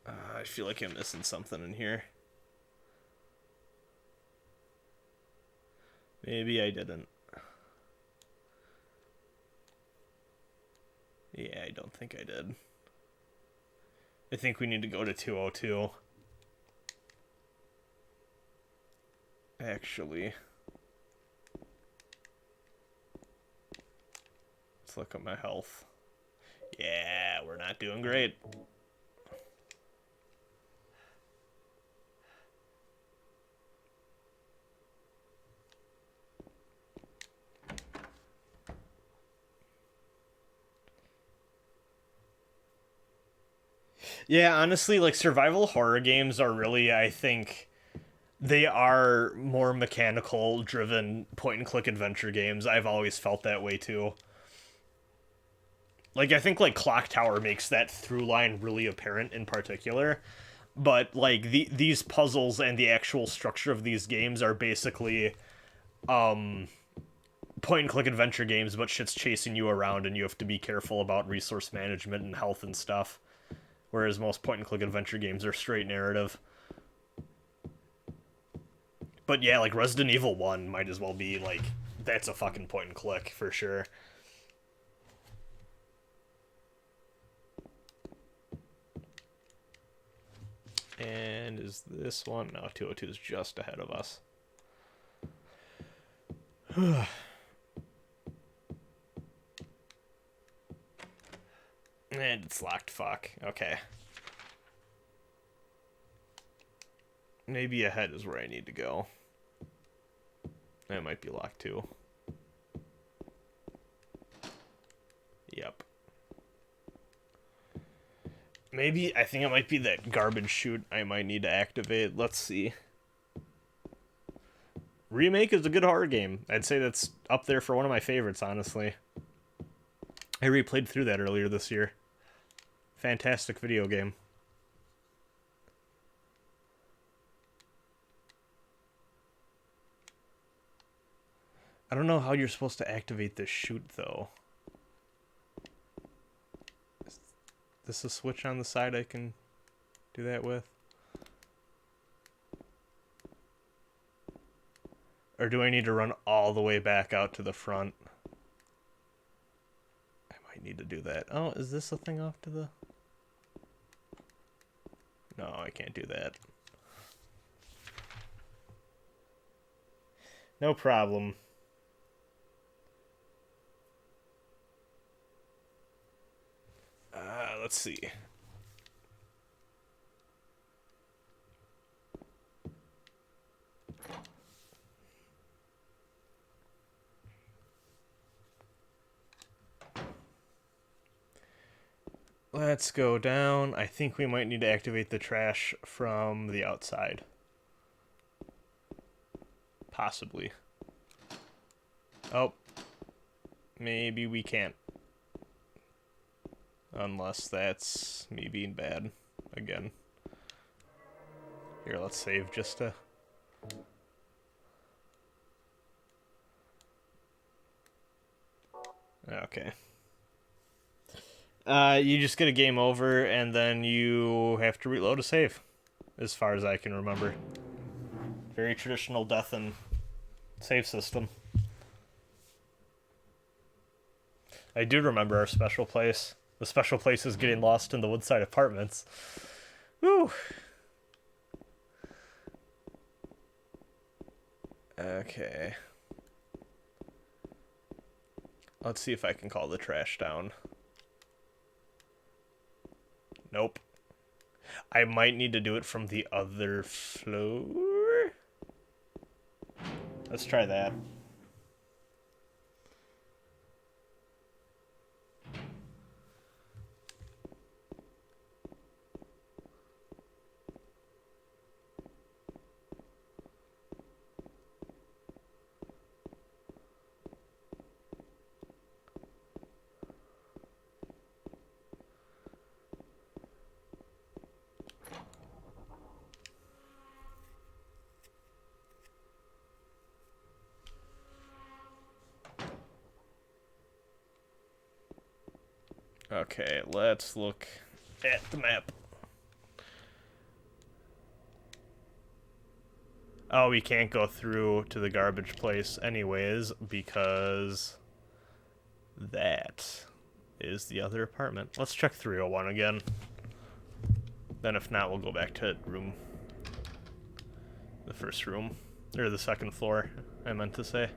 I feel like I'm missing something in here. Maybe I didn't. Yeah, I don't think I did. I think we need to go to 202. Actually. Let's look at my health. Yeah, we're not doing great. Yeah, honestly, like survival horror games are really, I think, they are more mechanical driven point and click adventure games. I've always felt that way too. Like I think like Clock Tower makes that through line really apparent in particular. But like these puzzles and the actual structure of these games are basically point and click adventure games, but shit's chasing you around and you have to be careful about resource management and health and stuff. Whereas most point and click adventure games are straight narrative. But yeah, like Resident Evil 1 might as well be like that's a fucking point and click for sure. And is this one? No, 202 is just ahead of us. And it's locked, fuck. Okay. Maybe ahead is where I need to go. That might be locked too. Yep. Maybe, I think it might be that garbage chute I might need to activate. Let's see. Remake is a good horror game. I'd say that's up there for one of my favorites, honestly. I replayed through that earlier this year. Fantastic video game. I don't know how you're supposed to activate this chute, though. Is this a switch on the side I can do that with? Or do I need to run all the way back out to the front? I might need to do that. Oh, is this a thing off to the... No, I can't do that. No problem. Let's see. Let's go down. I think we might need to activate the trash from the outside. Possibly. Oh. Maybe we can't. Unless that's me being bad again. Here, let's save just to... Okay. You just get a game over, and then you have to reload a save, as far as I can remember. Very traditional death and save system. I do remember our special place. The special place is getting lost in the Woodside Apartments. Woo! Okay. Let's see if I can call the trash down. Nope. I might need to do it from the other floor. Let's try that. Okay, let's look at the map. Oh, we can't go through to the garbage place anyways, because that is the other apartment. Let's check 301 again. Then if not, we'll go back to the first room. Or the second floor, I meant to say.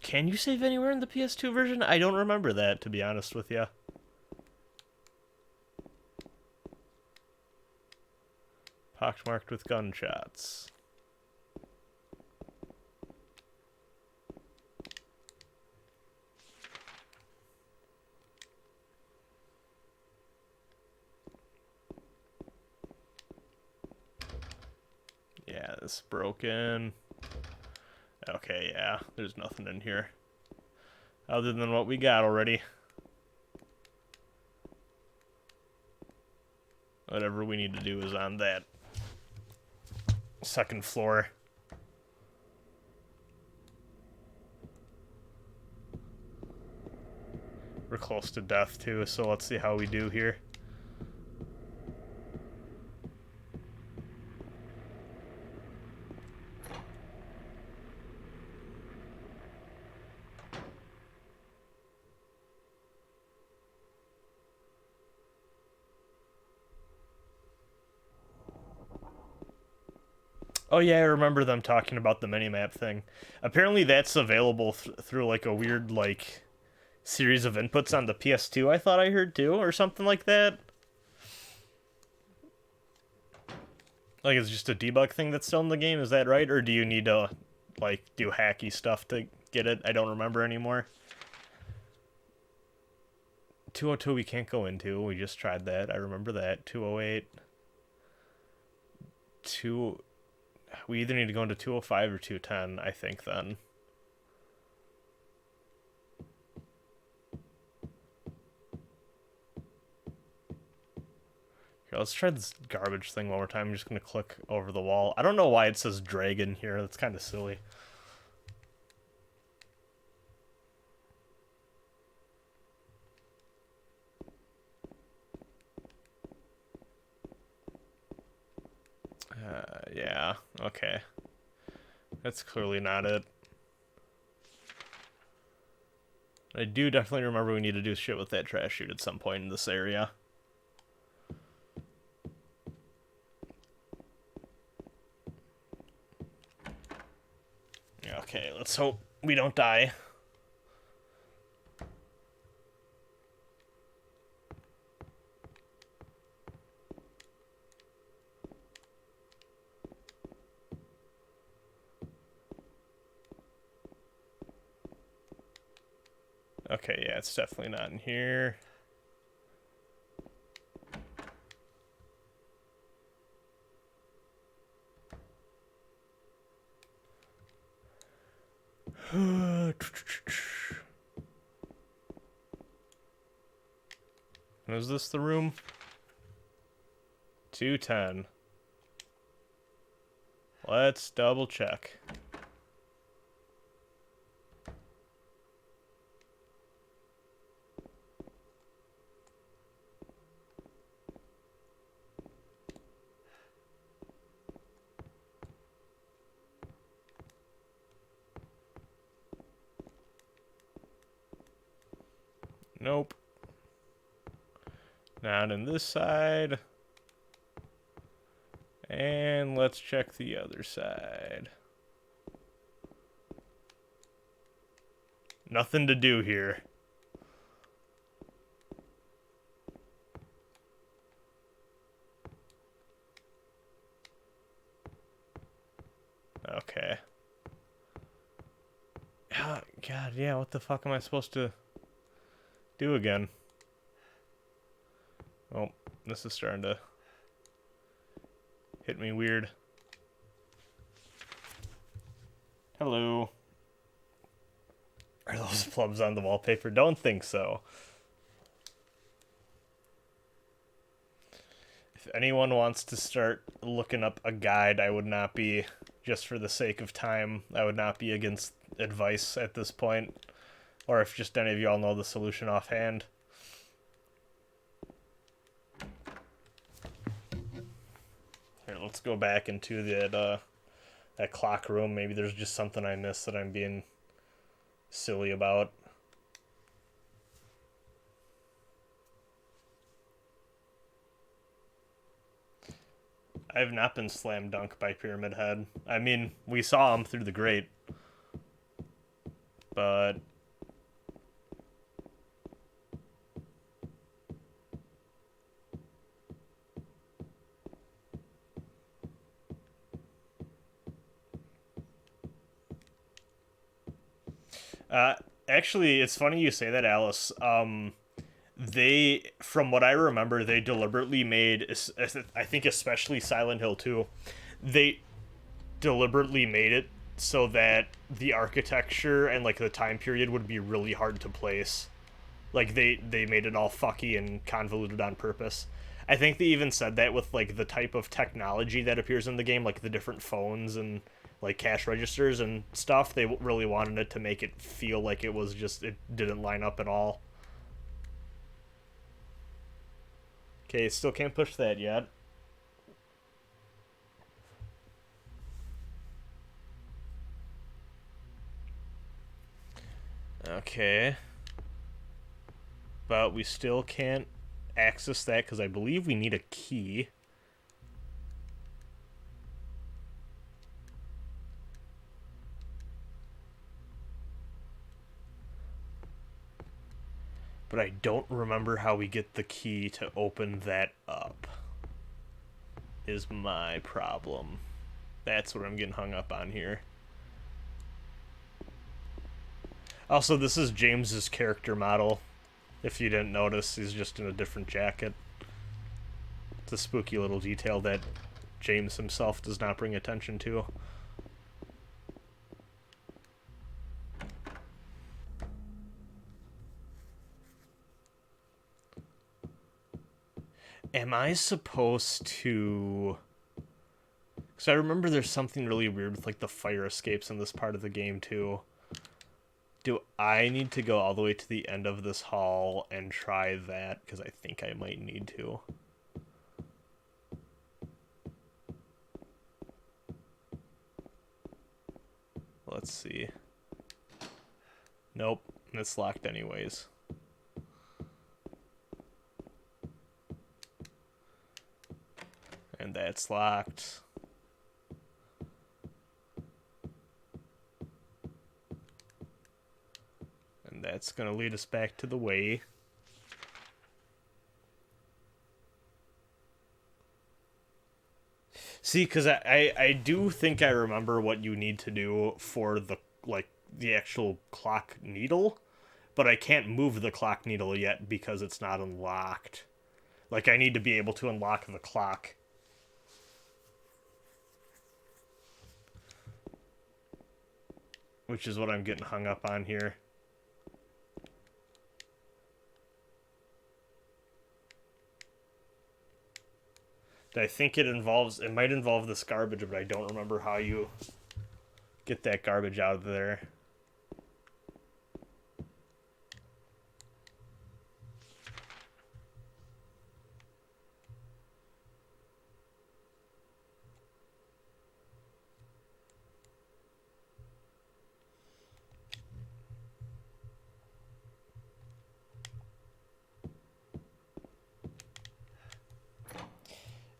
Can you save anywhere in the PS2 version? I don't remember that, to be honest with you. Pockmarked with gunshots. It's broken. Okay, yeah, there's nothing in here. Other than what we got already. Whatever we need to do is on that second floor. We're close to death too, so let's see how we do here. Oh yeah, I remember them talking about the minimap thing. Apparently that's available through like a weird like series of inputs on the PS2, I thought I heard too, or something like that. Like it's just a debug thing that's still in the game, is that right? Or do you need to like do hacky stuff to get it? I don't remember anymore. 202 we can't go into, we just tried that, I remember that. 208. We either need to go into 205 or 210, I think, then. Here, let's try this garbage thing one more time. I'm just going to click over the wall. I don't know why it says dragon here. That's kind of silly. Yeah, okay. That's clearly not it. I do definitely remember we need to do shit with that trash chute at some point in this area. Okay, let's hope we don't die. Okay, yeah, it's definitely not in here. Is this the room? 210. Let's double check. Nope. Not in this side. And let's check the other side. Nothing to do here. Okay. Oh, God, yeah, what the fuck am I supposed to do again? Oh, this is starting to hit me weird. Hello. Are those plums on the wallpaper? Don't think so. If anyone wants to start looking up a guide, I would not be, just for the sake of time, I would not be against advice at this point. Or if just any of y'all know the solution offhand. Here, let's go back into that clock room. Maybe there's just something I missed that I'm being silly about. I have not been slam dunked by Pyramid Head. I mean, we saw him through the grate. But actually, it's funny you say that, Alice. They, from what I remember, they deliberately made, I think especially Silent Hill 2, they deliberately made it so that the architecture and like the time period would be really hard to place. Like they made it all fucky and convoluted on purpose. I think they even said that with like the type of technology that appears in the game, like the different phones and like cash registers and stuff. They really wanted it to make it feel like it was just, it didn't line up at all. Okay, still can't push that yet. Okay. But we still can't access that because I believe we need a key. But I don't remember how we get the key to open that up. Is my problem. That's what I'm getting hung up on here. Also, this is James's character model. If you didn't notice, he's just in a different jacket. It's a spooky little detail that James himself does not bring attention to. Am I supposed to... Because I remember there's something really weird with like the fire escapes in this part of the game too. Do I need to go all the way to the end of this hall and try that? Because I think I might need to. Let's see. Nope, it's locked anyways. And that's locked. And that's going to lead us back to the way. See, because I do think I remember what you need to do for the, like, the actual clock needle, but I can't move the clock needle yet because it's not unlocked. Like, I need to be able to unlock the clock. Which is what I'm getting hung up on here. I think it might involve this garbage, but I don't remember how you get that garbage out of there.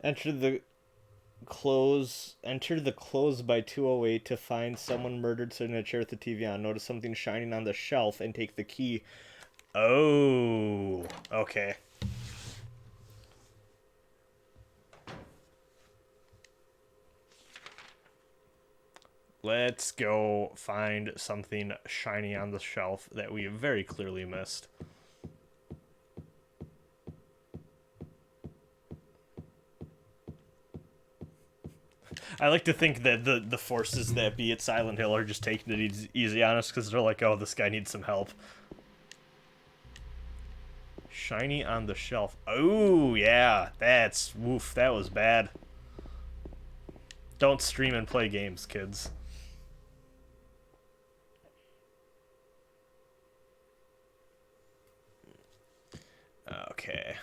Enter the close by 208 to find someone murdered sitting in a chair with the TV on. Notice something shining on the shelf and take the key. Oh, okay. Let's go find something shiny on the shelf that we very clearly missed. I like to think that the forces that be at Silent Hill are just taking it easy on us because they're like, oh, this guy needs some help. Shiny on the shelf. Oh, yeah. That's... Woof, that was bad. Don't stream and play games, kids. Okay.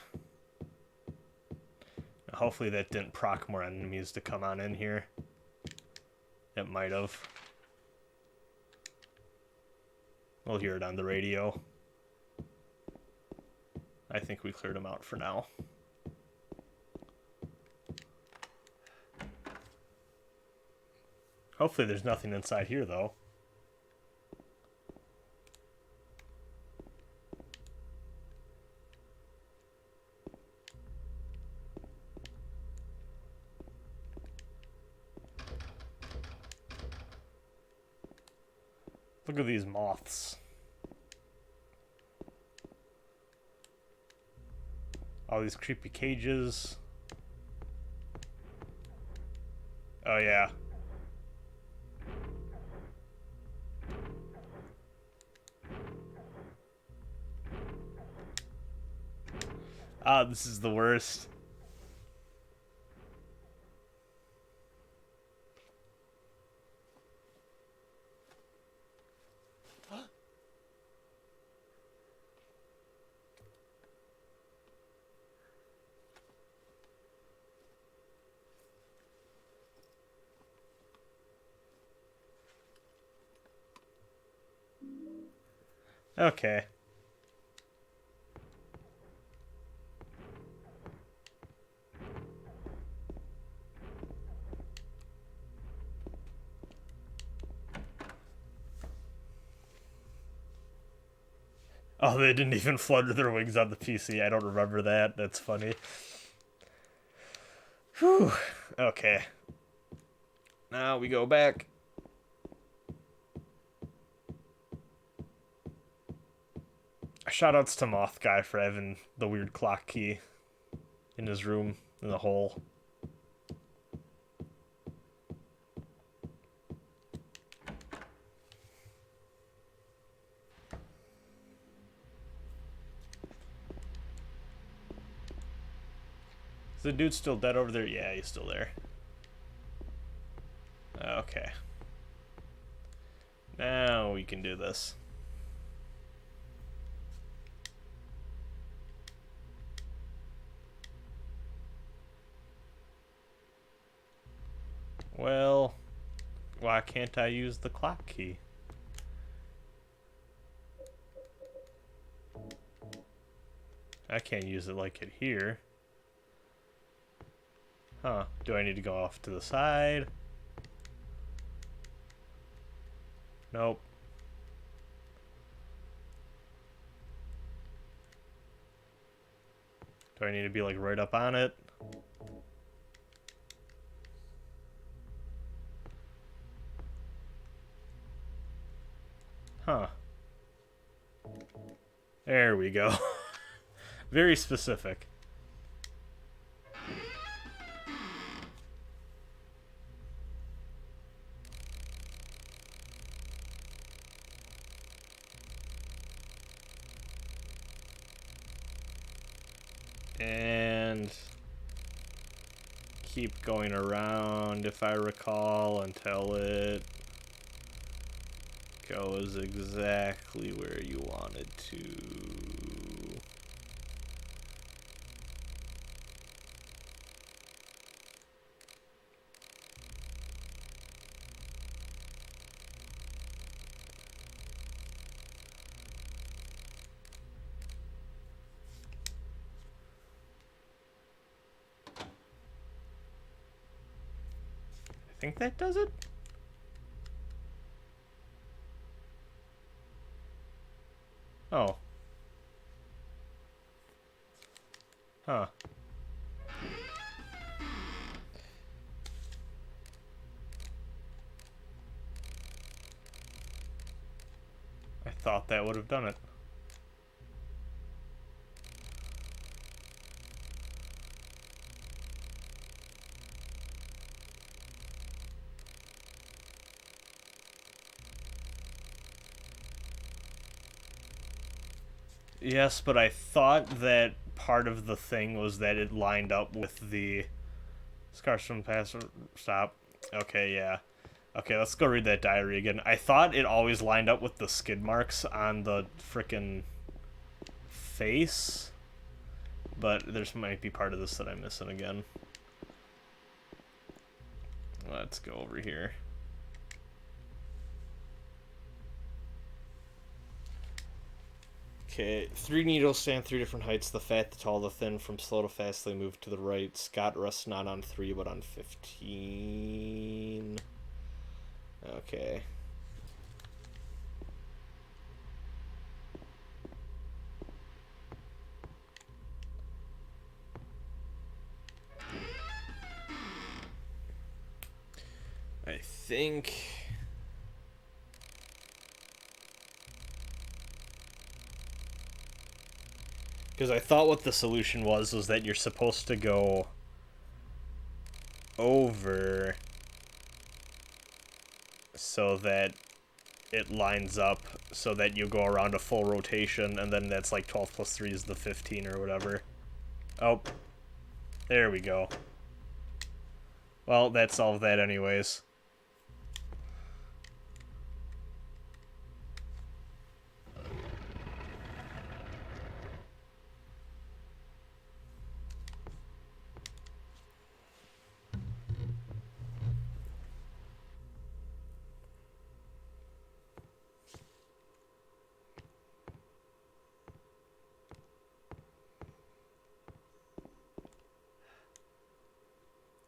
Hopefully that didn't proc more enemies to come on in here. It might have. We'll hear it on the radio. I think we cleared them out for now. Hopefully there's nothing inside here, though. Look at these moths. All these creepy cages. Oh, yeah. Ah, this is the worst. Okay. Oh, they didn't even flutter their wings on the PC. I don't remember that. That's funny. Whew. Okay. Now we go back. Shoutouts to Moth Guy for having the weird clock key in his room in the hole. Is the dude still dead over there? Yeah, he's still there. Okay. Now we can do this. Well, why can't I use the clock key? I can't use it like it here. Huh. Do I need to go off to the side? Nope. Do I need to be like right up on it? Huh. There we go. Very specific. And keep going around, if I recall, until it goes exactly where you want it to. I think that does it. Oh. Huh. I thought that would have done it. Yes, but I thought that part of the thing was that it lined up with the scars from the past. Stop. Okay, yeah. Okay, let's go read that diary again. I thought it always lined up with the skid marks on the frickin' face, but there's might be part of this that I'm missing again. Let's go over here. Okay, 3 needles stand 3 different heights. The fat, the tall, the thin. From slow to fast, they move to the right. Scott rests not on 3, but on 15. Okay. I think... Because I thought what the solution was that you're supposed to go over so that it lines up so that you go around a full rotation, and then that's like 12 plus 3 is the 15 or whatever. Oh, there we go. Well, that solved that anyways.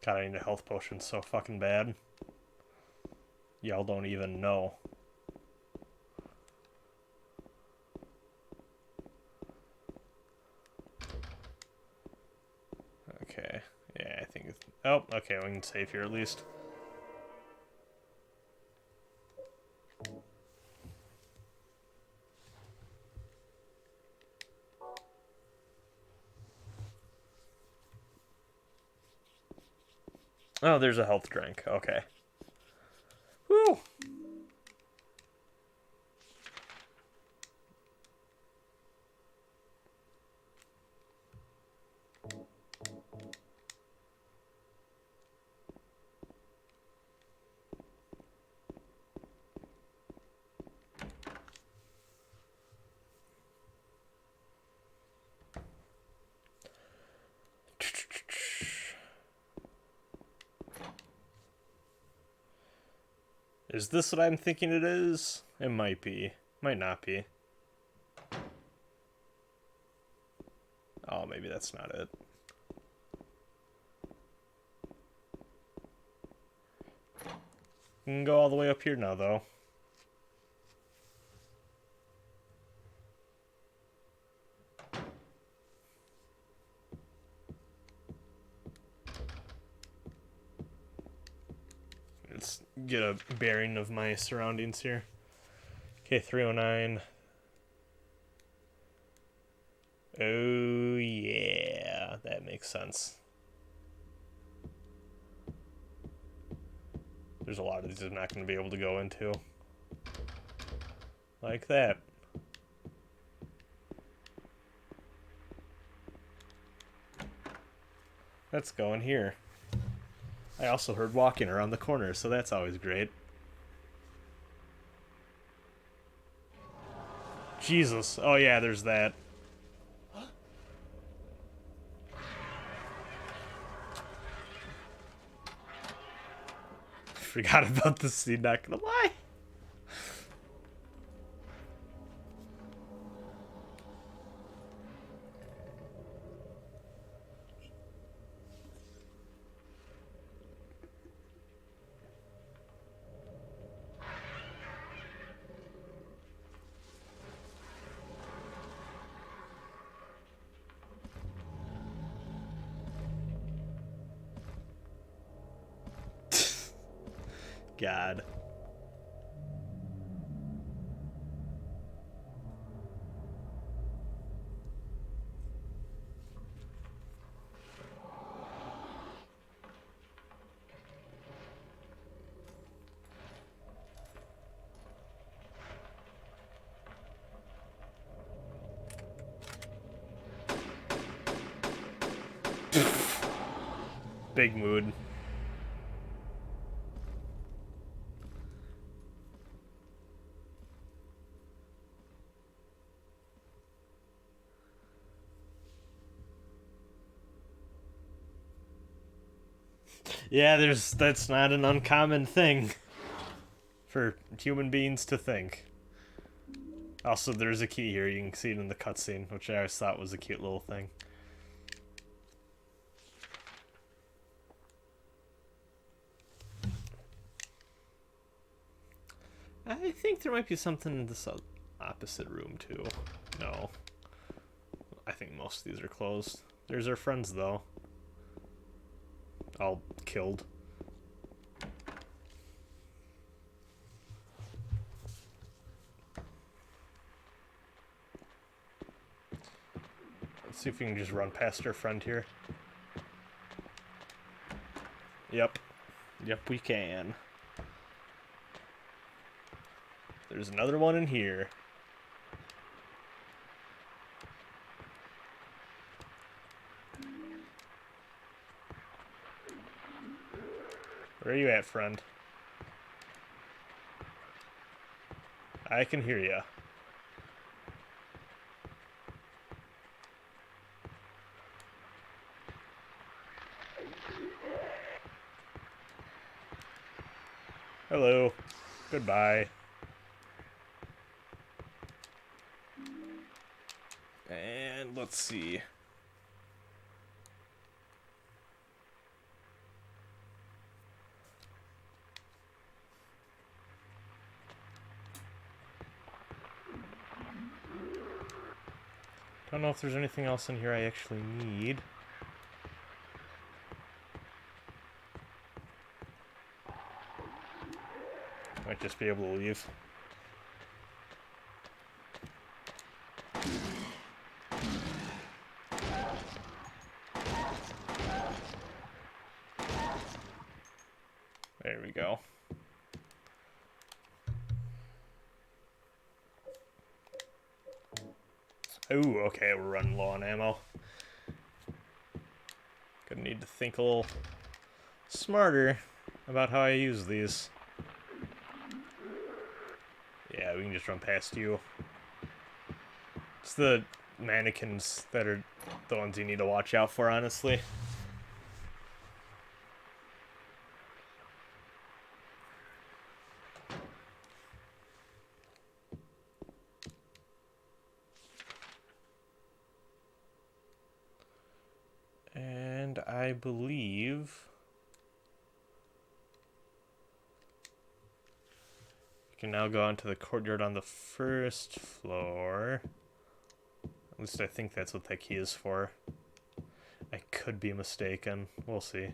God, I need a health potion so fucking bad. Y'all don't even know. Okay. Yeah, I think it's... Oh, okay, we can save here at least. Oh, there's a health drink. Okay. Whew. Is this what I'm thinking it is? It might be. Might not be. Oh, maybe that's not it. We can go all the way up here now, though. Let's get a bearing of my surroundings here. Okay, 309. Oh, yeah. That makes sense. There's a lot of these I'm not going to be able to go into. Like that. Let's go in here. I also heard walking around the corner, so that's always great. Jesus. Oh yeah, there's that. Forgot about this scene, not gonna lie. God. Big mood. Yeah, that's not an uncommon thing for human beings to think. Also, there's a key here. You can see it in the cutscene, which I always thought was a cute little thing. I think there might be something in this opposite room, too. No. I think most of these are closed. There's our friends, though. All killed. Let's see if we can just run past our friend here. Yep. Yep, we can. There's another one in here. Where are you at, friend? I can hear ya. Hello. Goodbye. And let's see. Don't know if there's anything else in here I actually need. Might just be able to leave. There we go. Ooh, okay, we're running low on ammo. Gonna need to think a little smarter about how I use these. Yeah, we can just run past you. It's the mannequins that are the ones you need to watch out for, honestly. And I believe you can now go onto the courtyard on the first floor. At least I think that's what that key is for. I could be mistaken. We'll see.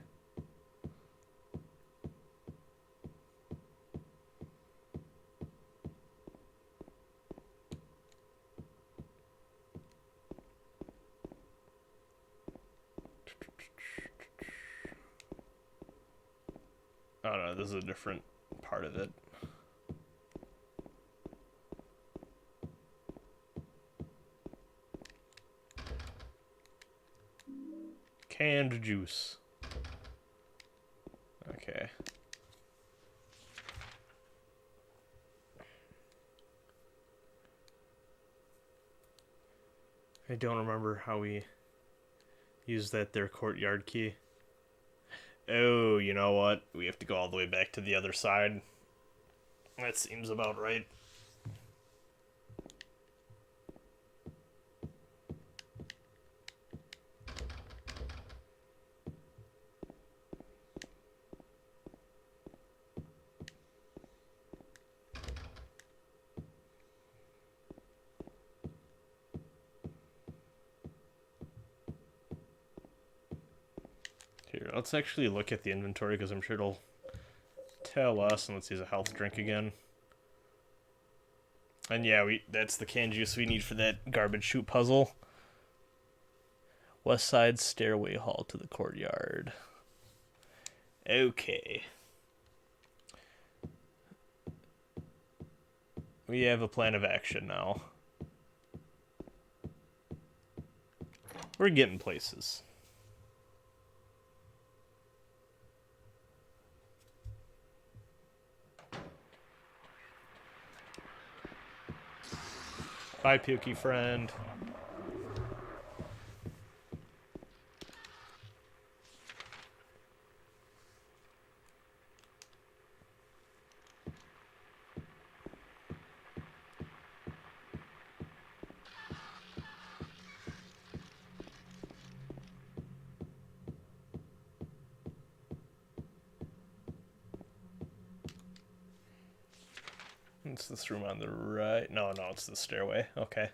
Oh no, this is a different part of it. Canned juice. Okay. I don't remember how we used that there courtyard key. Oh, you know what? We have to go all the way back to the other side. That seems about right. Here, let's actually look at the inventory because I'm sure it'll tell us. And let's use a health drink again. And yeah, that's the canned juice we need for that garbage chute puzzle. West side stairway hall to the courtyard. Okay. We have a plan of action now. We're getting places. Bye, Pukey friend. It's this room on the right. No, it's the stairway. Okay.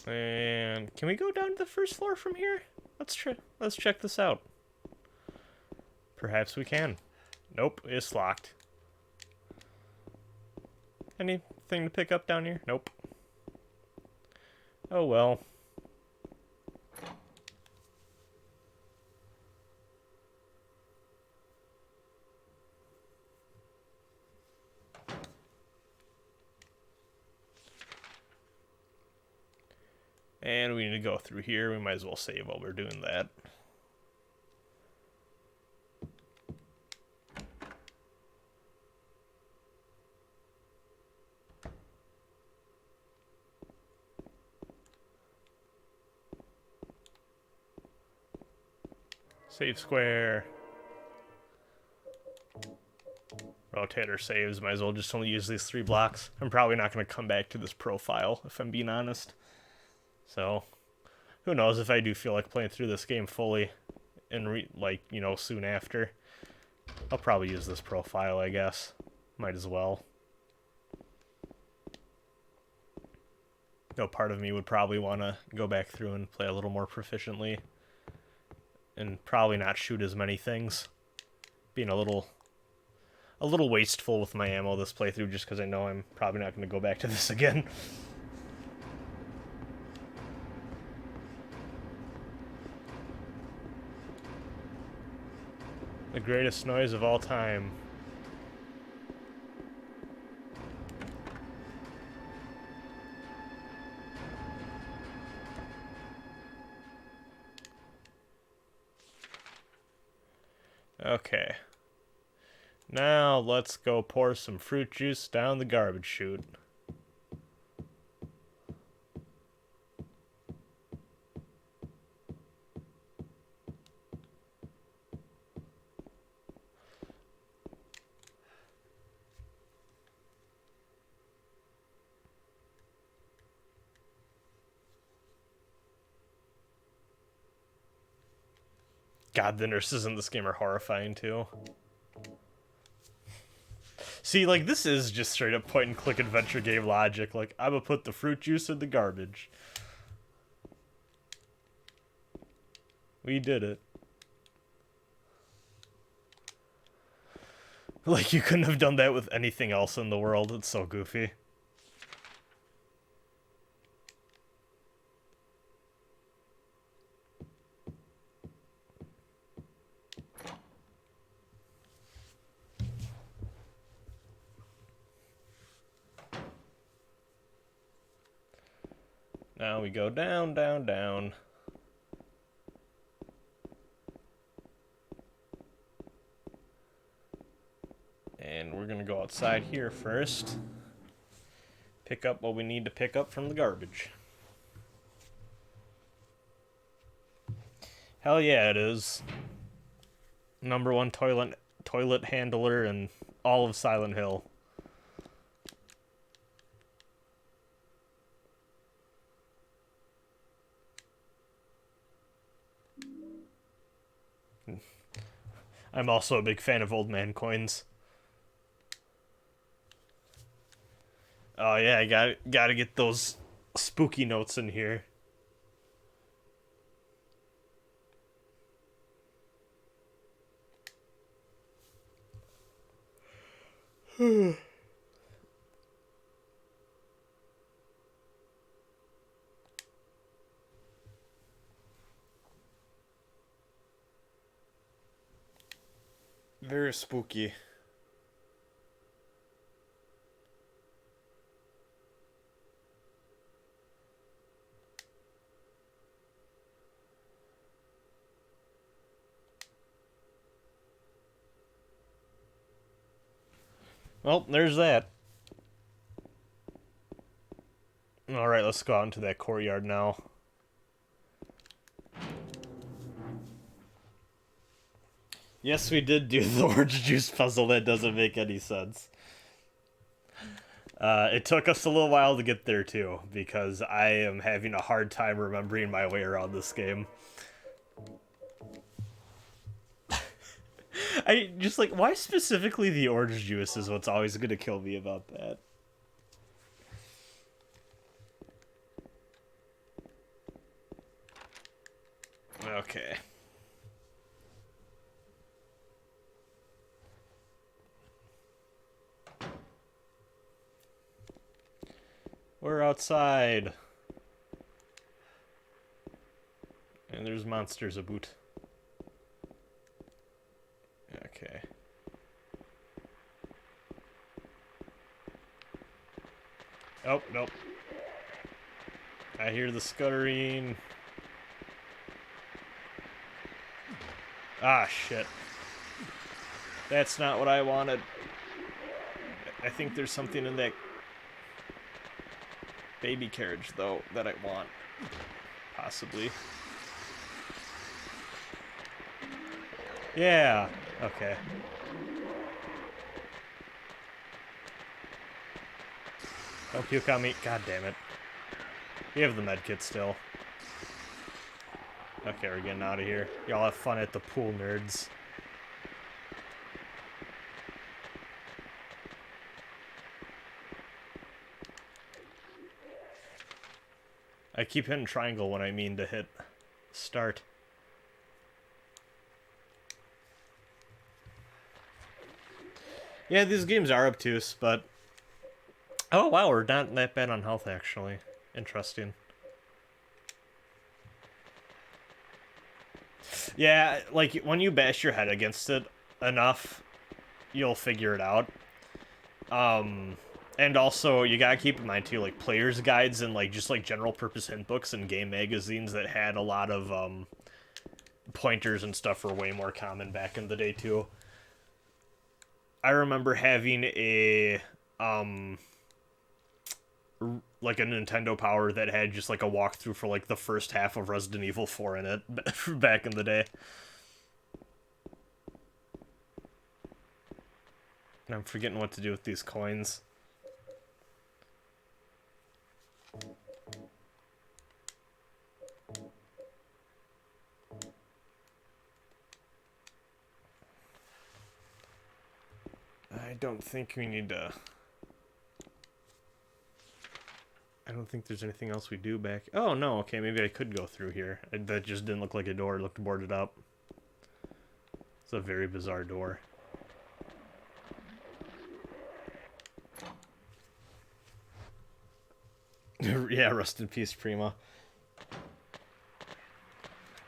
And can we go down to the first floor from here? Let's check this out. Perhaps we can. Nope, it's locked. Anything to pick up down here? Nope. Oh well. And we need to go through here. We might as well save while we're doing that. Save square. Rotator saves. Might as well just only use these 3 blocks. I'm probably not going to come back to this profile, if I'm being honest. So, who knows if I do feel like playing through this game fully and, soon after. I'll probably use this profile, I guess. Might as well. No, part of me would probably want to go back through and play a little more proficiently. And probably not shoot as many things. Being a little wasteful with my ammo this playthrough just because I know I'm probably not going to go back to this again. The greatest noise of all time. Okay. Now let's go pour some fruit juice down the garbage chute. God, the nurses in this game are horrifying too. See, like, this is just straight up point and click adventure game logic. Like, I'm gonna put the fruit juice in the garbage. We did it. Like, you couldn't have done that with anything else in the world. It's so goofy. Now we go down, down, down. And we're gonna go outside here first. Pick up what we need to pick up from the garbage. Hell yeah, it is. #1 toilet handler in all of Silent Hill. I'm also a big fan of Old Man coins. Oh yeah, I gotta get those spooky notes in here. Very spooky. Well, there's that. Alright, let's go out into that courtyard now. Yes, we did do the orange juice puzzle. That doesn't make any sense. It took us a little while to get there, too, because I am having a hard time remembering my way around this game. I just, like, why specifically the orange juice is what's always going to kill me about that. Okay. We're outside. And there's monsters aboot. Okay. Oh, nope. I hear the scuttering. Ah, shit. That's not what I wanted. I think there's something in that baby carriage, though, that I want. Possibly. Yeah. Okay. Don't puke on me. God damn it. We have the medkit still. Okay, we're getting out of here. Y'all have fun at the pool, nerds. I keep hitting triangle when I mean to hit start. Yeah, these games are obtuse, but... Oh, wow, we're not that bad on health, actually. Interesting. Yeah, like, when you bash your head against it enough, you'll figure it out. And also, you gotta keep in mind, too, like, player's guides and, like, just, like, general-purpose hint books and game magazines that had a lot of, pointers and stuff were way more common back in the day, too. I remember having a, like a Nintendo Power that had just like a walkthrough for like the first half of Resident Evil 4 in it back in the day. And I'm forgetting what to do with these coins. I don't think we need to... I don't think there's anything else we do back... Oh, no, okay, maybe I could go through here. That just didn't look like a door, it looked boarded up. It's a very bizarre door. Yeah, rest in peace, Prima.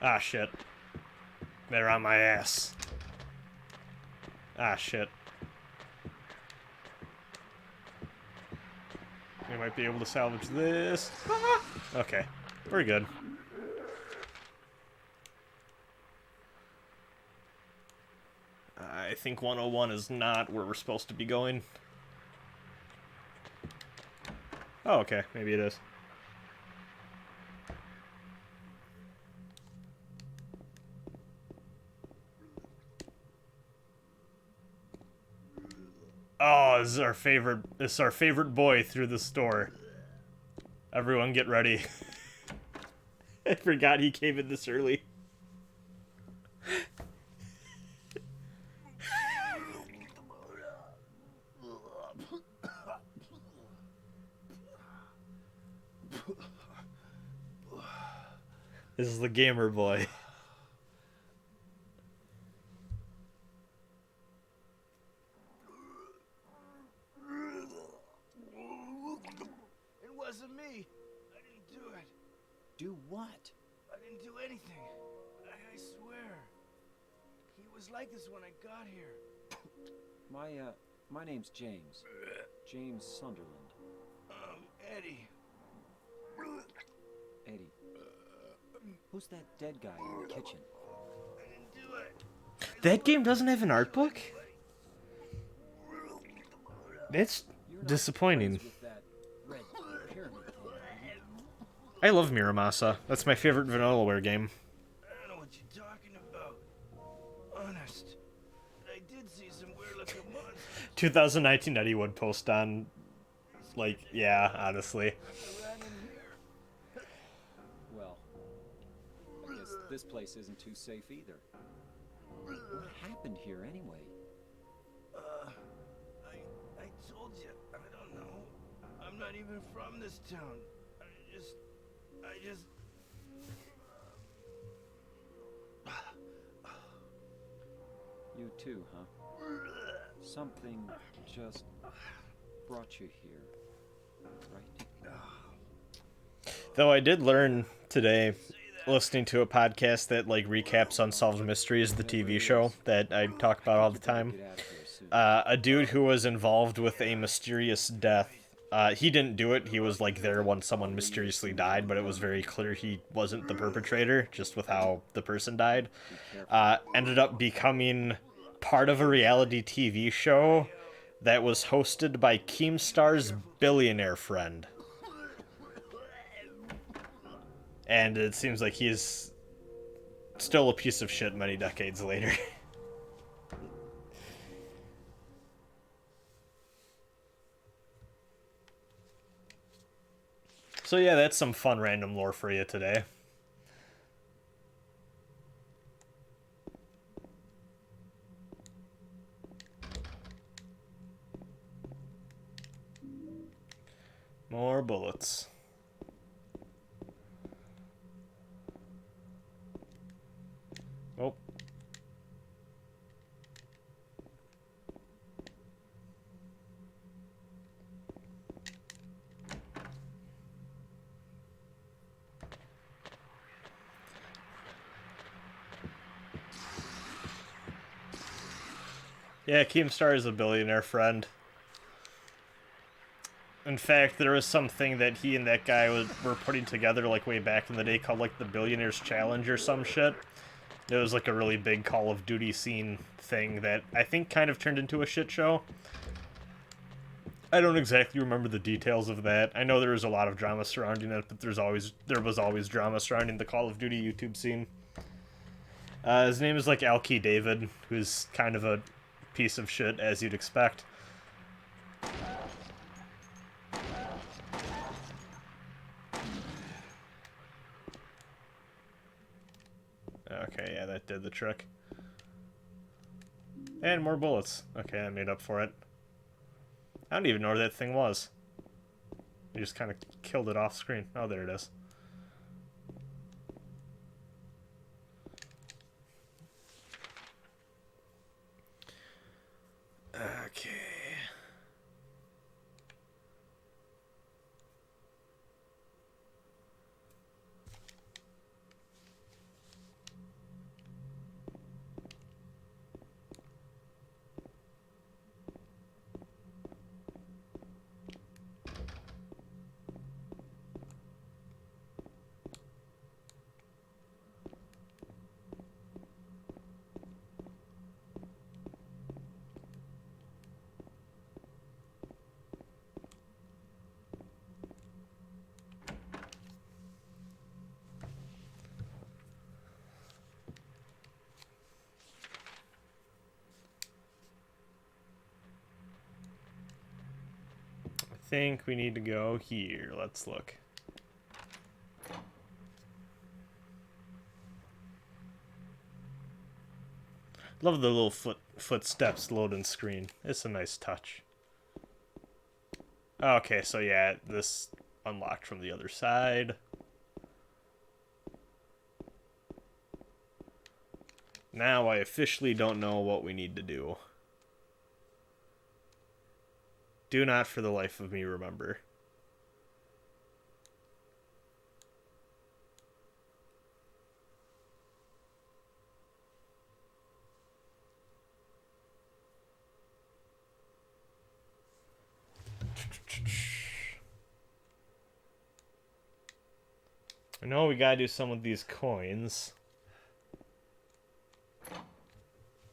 Ah, shit. They're on my ass. Ah, shit. We might be able to salvage this. Ah! Okay, we're good. I think 101 is not where we're supposed to be going. Oh, okay, maybe it is. Oh, this is our favorite boy through the store. Everyone get ready. I forgot he came in this early. This is the gamer boy. It wasn't me. I didn't do it. Do what? I didn't do anything. I swear. He was like this when I got here. My name's James. James Sunderland. Eddie. Eddie. Who's that dead guy in the kitchen? I didn't do it. That game doesn't have an art book? That's You're not disappointing. friends with that red pyramid thing, are you? I love Miramasa. That's my favorite Vanillaware game. I don't know what you're talking about. Honest. I did see some weird looking monsters. 2019 Eddie Wood post on, like, yeah, honestly. Ran in here. Well, I guess this place isn't too safe either. What happened here anyway? I told you, I don't know. I'm not even from this town. I just... You too, huh? Something just brought you here, right? Though I did learn today, listening to a podcast that like recaps Unsolved Mysteries, the TV show that I talk about all the time. Get out of here soon. A dude who was involved with a mysterious death He didn't do it. He was like there when someone mysteriously died, but it was very clear he wasn't the perpetrator, just with how the person died. Ended up becoming part of a reality TV show that was hosted by Keemstar's billionaire friend. And it seems like he's still a piece of shit many decades later. So yeah, that's some fun random lore for you today. More bullets. Oh. Yeah, Keemstar is a billionaire friend. In fact, there was something that he and that guy were putting together like way back in the day called like the Billionaires Challenge or some shit. It was like a really big Call of Duty scene thing that I think kind of turned into a shit show. I don't exactly remember the details of that. I know there was a lot of drama surrounding it, but there was always drama surrounding the Call of Duty YouTube scene. His name is like Alki David, who's kind of a piece of shit as you'd expect. Okay, yeah, that did the trick. And more bullets. Okay, I made up for it. I don't even know where that thing was. You just kind of killed it off screen. Oh, there it is. Okay. I think we need to go here. Let's look. Love the little footsteps loading screen. It's a nice touch. Okay, so yeah, this unlocked from the other side. Now I officially don't know what we need to do. Do not for the life of me remember. I know we gotta do some of these coins.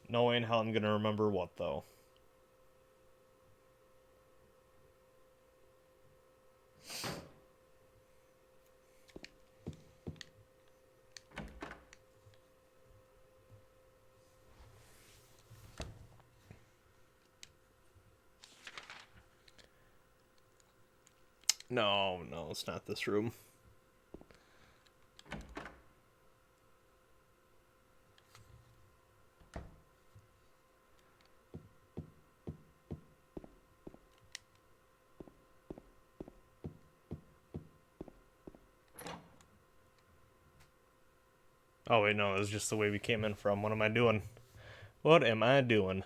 Knowing how I'm gonna remember what, though. No, it's not this room. Oh wait, no, it was just the way we came in from. What am I doing? What am I doing?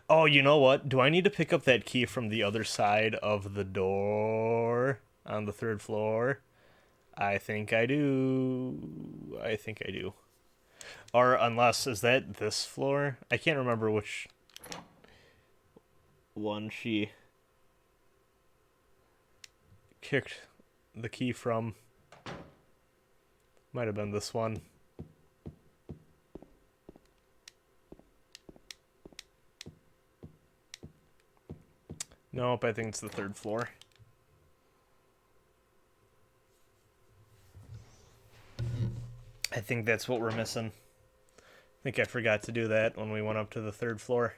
Oh, you know what? Do I need to pick up that key from the other side of the door on the 3rd floor? I think I do. I think I do. Or unless, is that this floor? I can't remember which one she... kicked the key from. Might have been this one. Nope, I think it's the 3rd floor. I think that's what we're missing. I think I forgot to do that when we went up to the 3rd floor.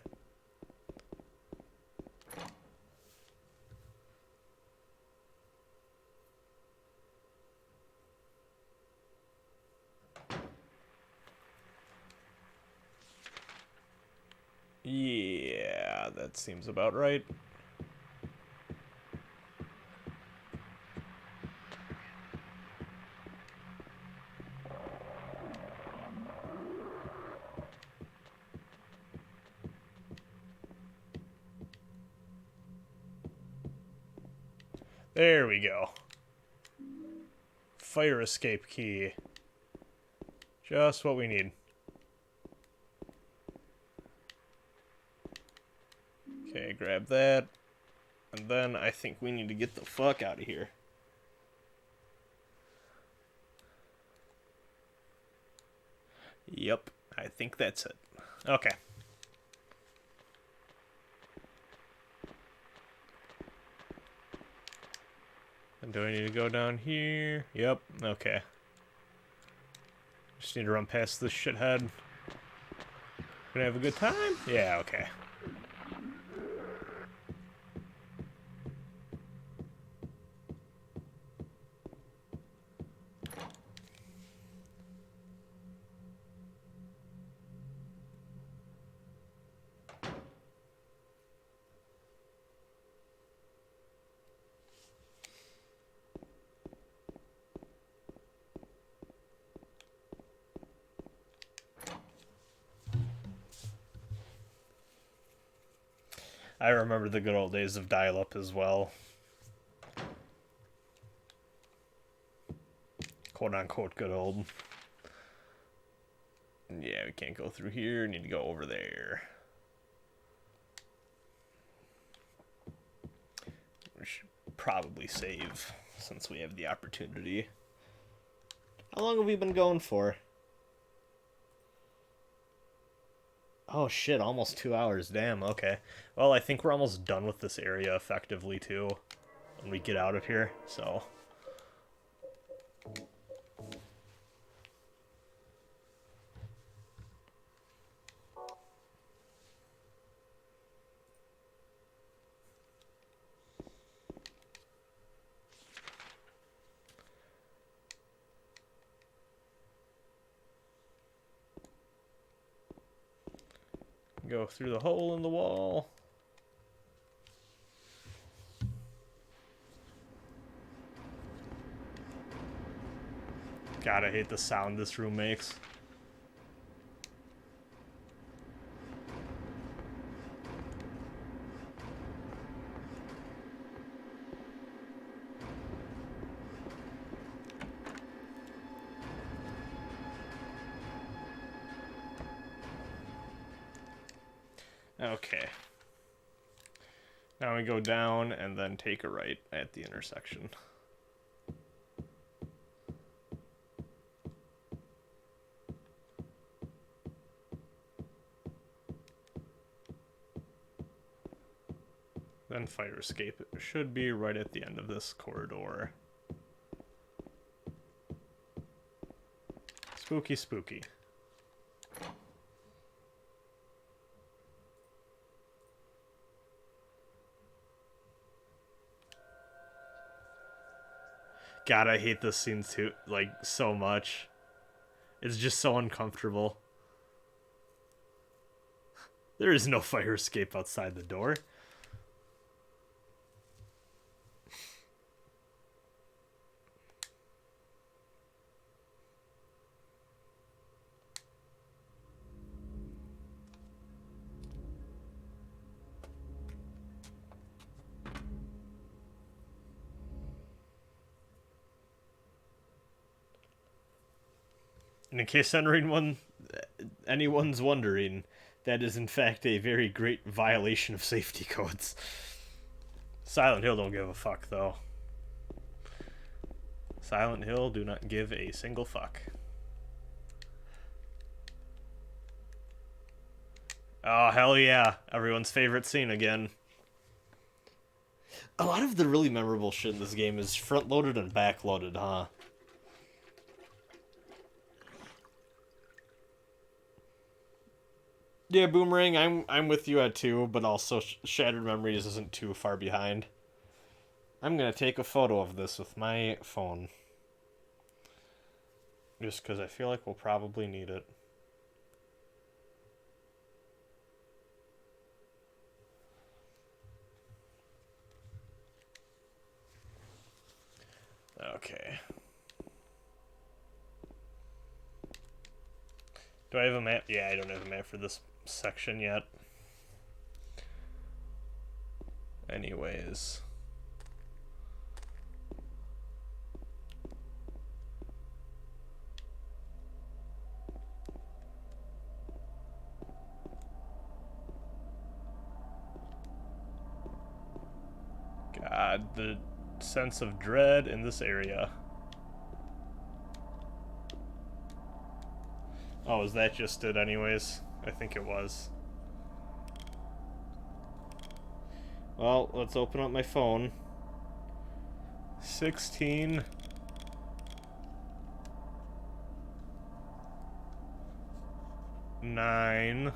Yeah, that seems about right. There we go. Fire escape key. Just what we need. Okay, grab that. And then I think we need to get the fuck out of here. Yep, I think that's it. Okay. And do I need to go down here? Yep, okay. Just need to run past this shithead. Gonna have a good time? Yeah, okay. I remember the good old days of dial-up as well. Quote-unquote good old. Yeah, we can't go through here. Need to go over there. We should probably save since we have the opportunity. How long have we been going for? Oh shit, almost 2 hours. Damn, okay. Well, I think we're almost done with this area effectively too when we get out of here, so. Go through the hole in the wall. God, I hate the sound this room makes. Okay. Now we go down and then take a right at the intersection. Then fire escape. It should be right at the end of this corridor. Spooky, spooky. God, I hate this scene too, like, so much. It's just so uncomfortable. There is no fire escape outside the door. And in case anyone's wondering, that is in fact a very great violation of safety codes. Silent Hill don't give a fuck, though. Silent Hill do not give a single fuck. Oh, hell yeah. Everyone's favorite scene again. A lot of the really memorable shit in this game is front-loaded and back-loaded, huh? Yeah, Boomerang, I'm with you at 2, but also Shattered Memories isn't too far behind. I'm gonna take a photo of this with my phone. Just because I feel like we'll probably need it. Okay. Do I have a map? Yeah, I don't have a map for this section yet. Anyways. God, the sense of dread in this area. Oh, is that just it anyways? I think it was. Well, let's open up my phone. 16. Nine.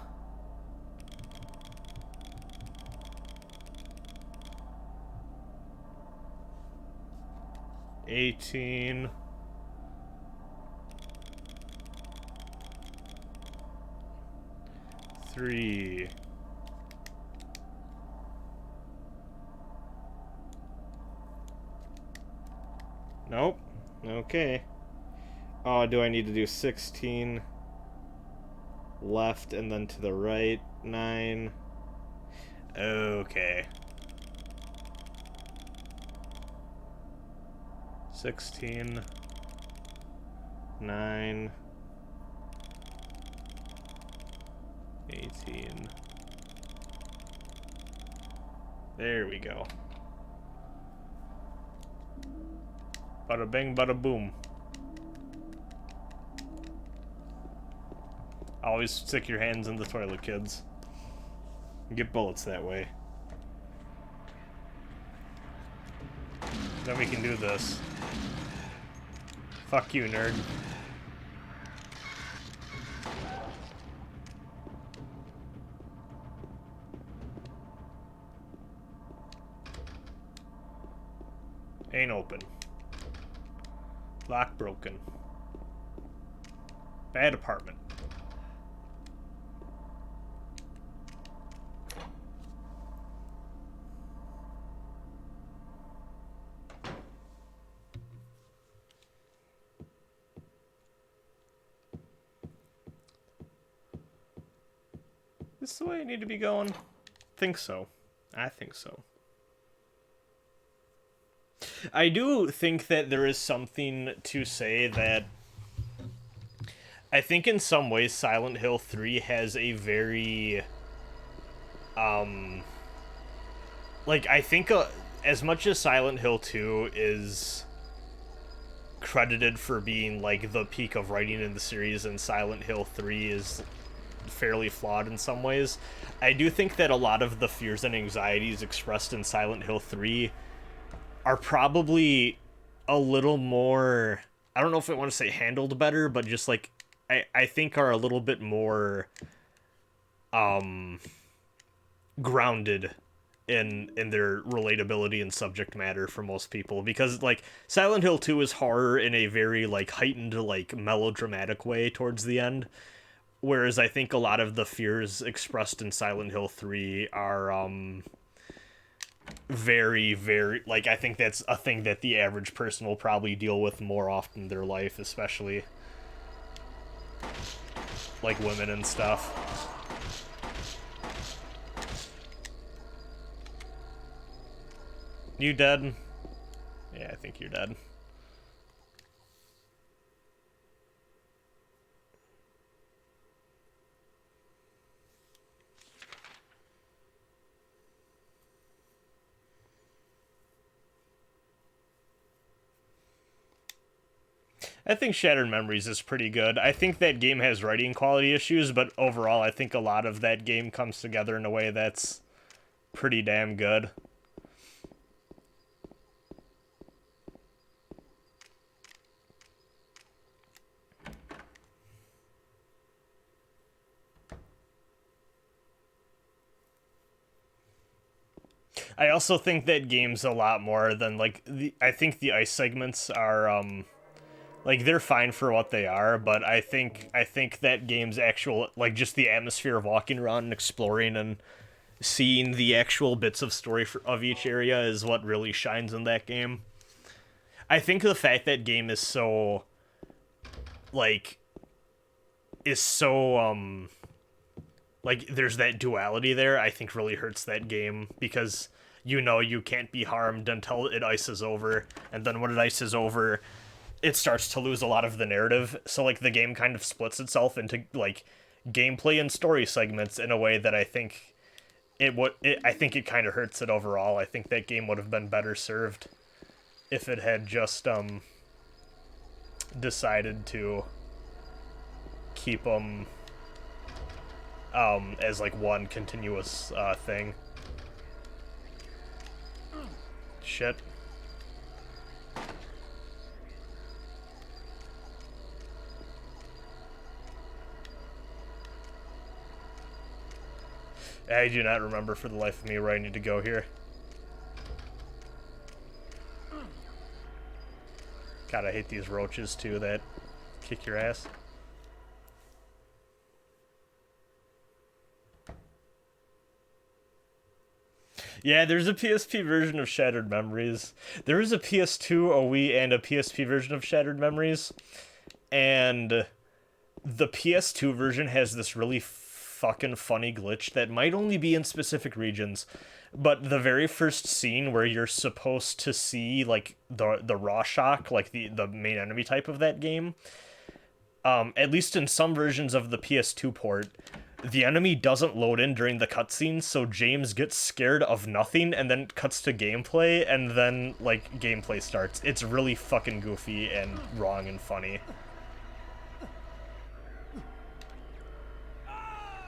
18. 3. Nope. Okay. Oh, do I need to do 16 left and then to the right? 9. Okay. 16. 9. 18. There we go. Bada bing, bada boom. Always stick your hands in the toilet, kids. You get bullets that way. Then we can do this. Fuck you, nerd. Ain't open. Lock broken. Bad apartment. This is the way I need to be going? Think so. I think so. I do think that there is something to say that I think in some ways Silent Hill 3 has a very like I think as much as Silent Hill 2 is credited for being like the peak of writing in the series and Silent Hill 3 is fairly flawed in some ways, I do think that a lot of the fears and anxieties expressed in Silent Hill 3 are probably a little more, I don't know if I want to say handled better, but just like I think are a little bit more grounded in their relatability and subject matter for most people, because like Silent Hill 2 is horror in a very like heightened, like melodramatic way towards the end, whereas I think a lot of the fears expressed in Silent Hill 3 are very, very, like, I think that's a thing that the average person will probably deal with more often in their life, especially like women and stuff. You dead? Yeah, I think you're dead. I think Shattered Memories is pretty good. I think that game has writing quality issues, but overall, I think a lot of that game comes together in a way that's pretty damn good. I also think that game's a lot more than like I think the ice segments are like they're fine for what they are, but I think that game's actual like just the atmosphere of walking around and exploring and seeing the actual bits of story of each area is what really shines in that game. I think the fact that game is so like is so like there's that duality there, I think really hurts that game because you know you can't be harmed until it ices over, and then when it ices over, it starts to lose a lot of the narrative. So like the game kind of splits itself into like gameplay and story segments in a way that I think I think it kind of hurts it overall. I think that game would have been better served if it had just decided to keep them as like one continuous thing. Shit. I do not remember for the life of me where I need to go here. God, I hate these roaches too that kick your ass. Yeah, there's a PSP version of Shattered Memories. There is a PS2, a Wii, and a PSP version of Shattered Memories. And the PS2 version has this really fucking funny glitch that might only be in specific regions. But the very first scene where you're supposed to see like the Rorschach, like the main enemy type of that game, at least in some versions of the PS2 port, the enemy doesn't load in during the cutscenes, so James gets scared of nothing and then cuts to gameplay, and then, like, gameplay starts. It's really fucking goofy and wrong and funny.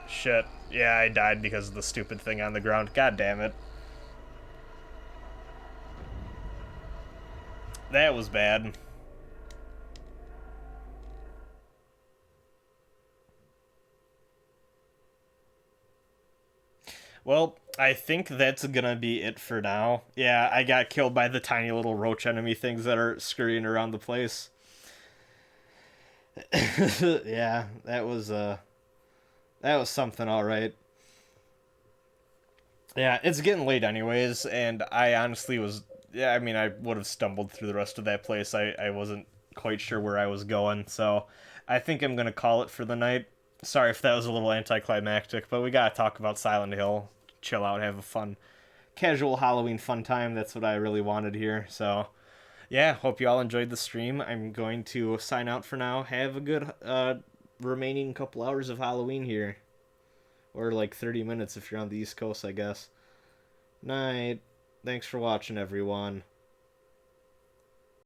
Shit. Yeah, I died because of the stupid thing on the ground. God damn it. That was bad. Well, I think that's gonna be it for now. Yeah, I got killed by the tiny little roach enemy things that are scurrying around the place. Yeah, that was something, all right. Yeah, it's getting late anyways, and I honestly was, yeah, I mean, I would have stumbled through the rest of that place. I wasn't quite sure where I was going, so I think I'm gonna call it for the night. Sorry if that was a little anticlimactic, but we gotta talk about Silent Hill, chill out, have a fun, casual Halloween fun time. That's what I really wanted here, so yeah, hope you all enjoyed the stream. I'm going to sign out for now. Have a good remaining couple hours of Halloween here. Or like 30 minutes if you're on the East Coast, I guess. Night. Thanks for watching, everyone.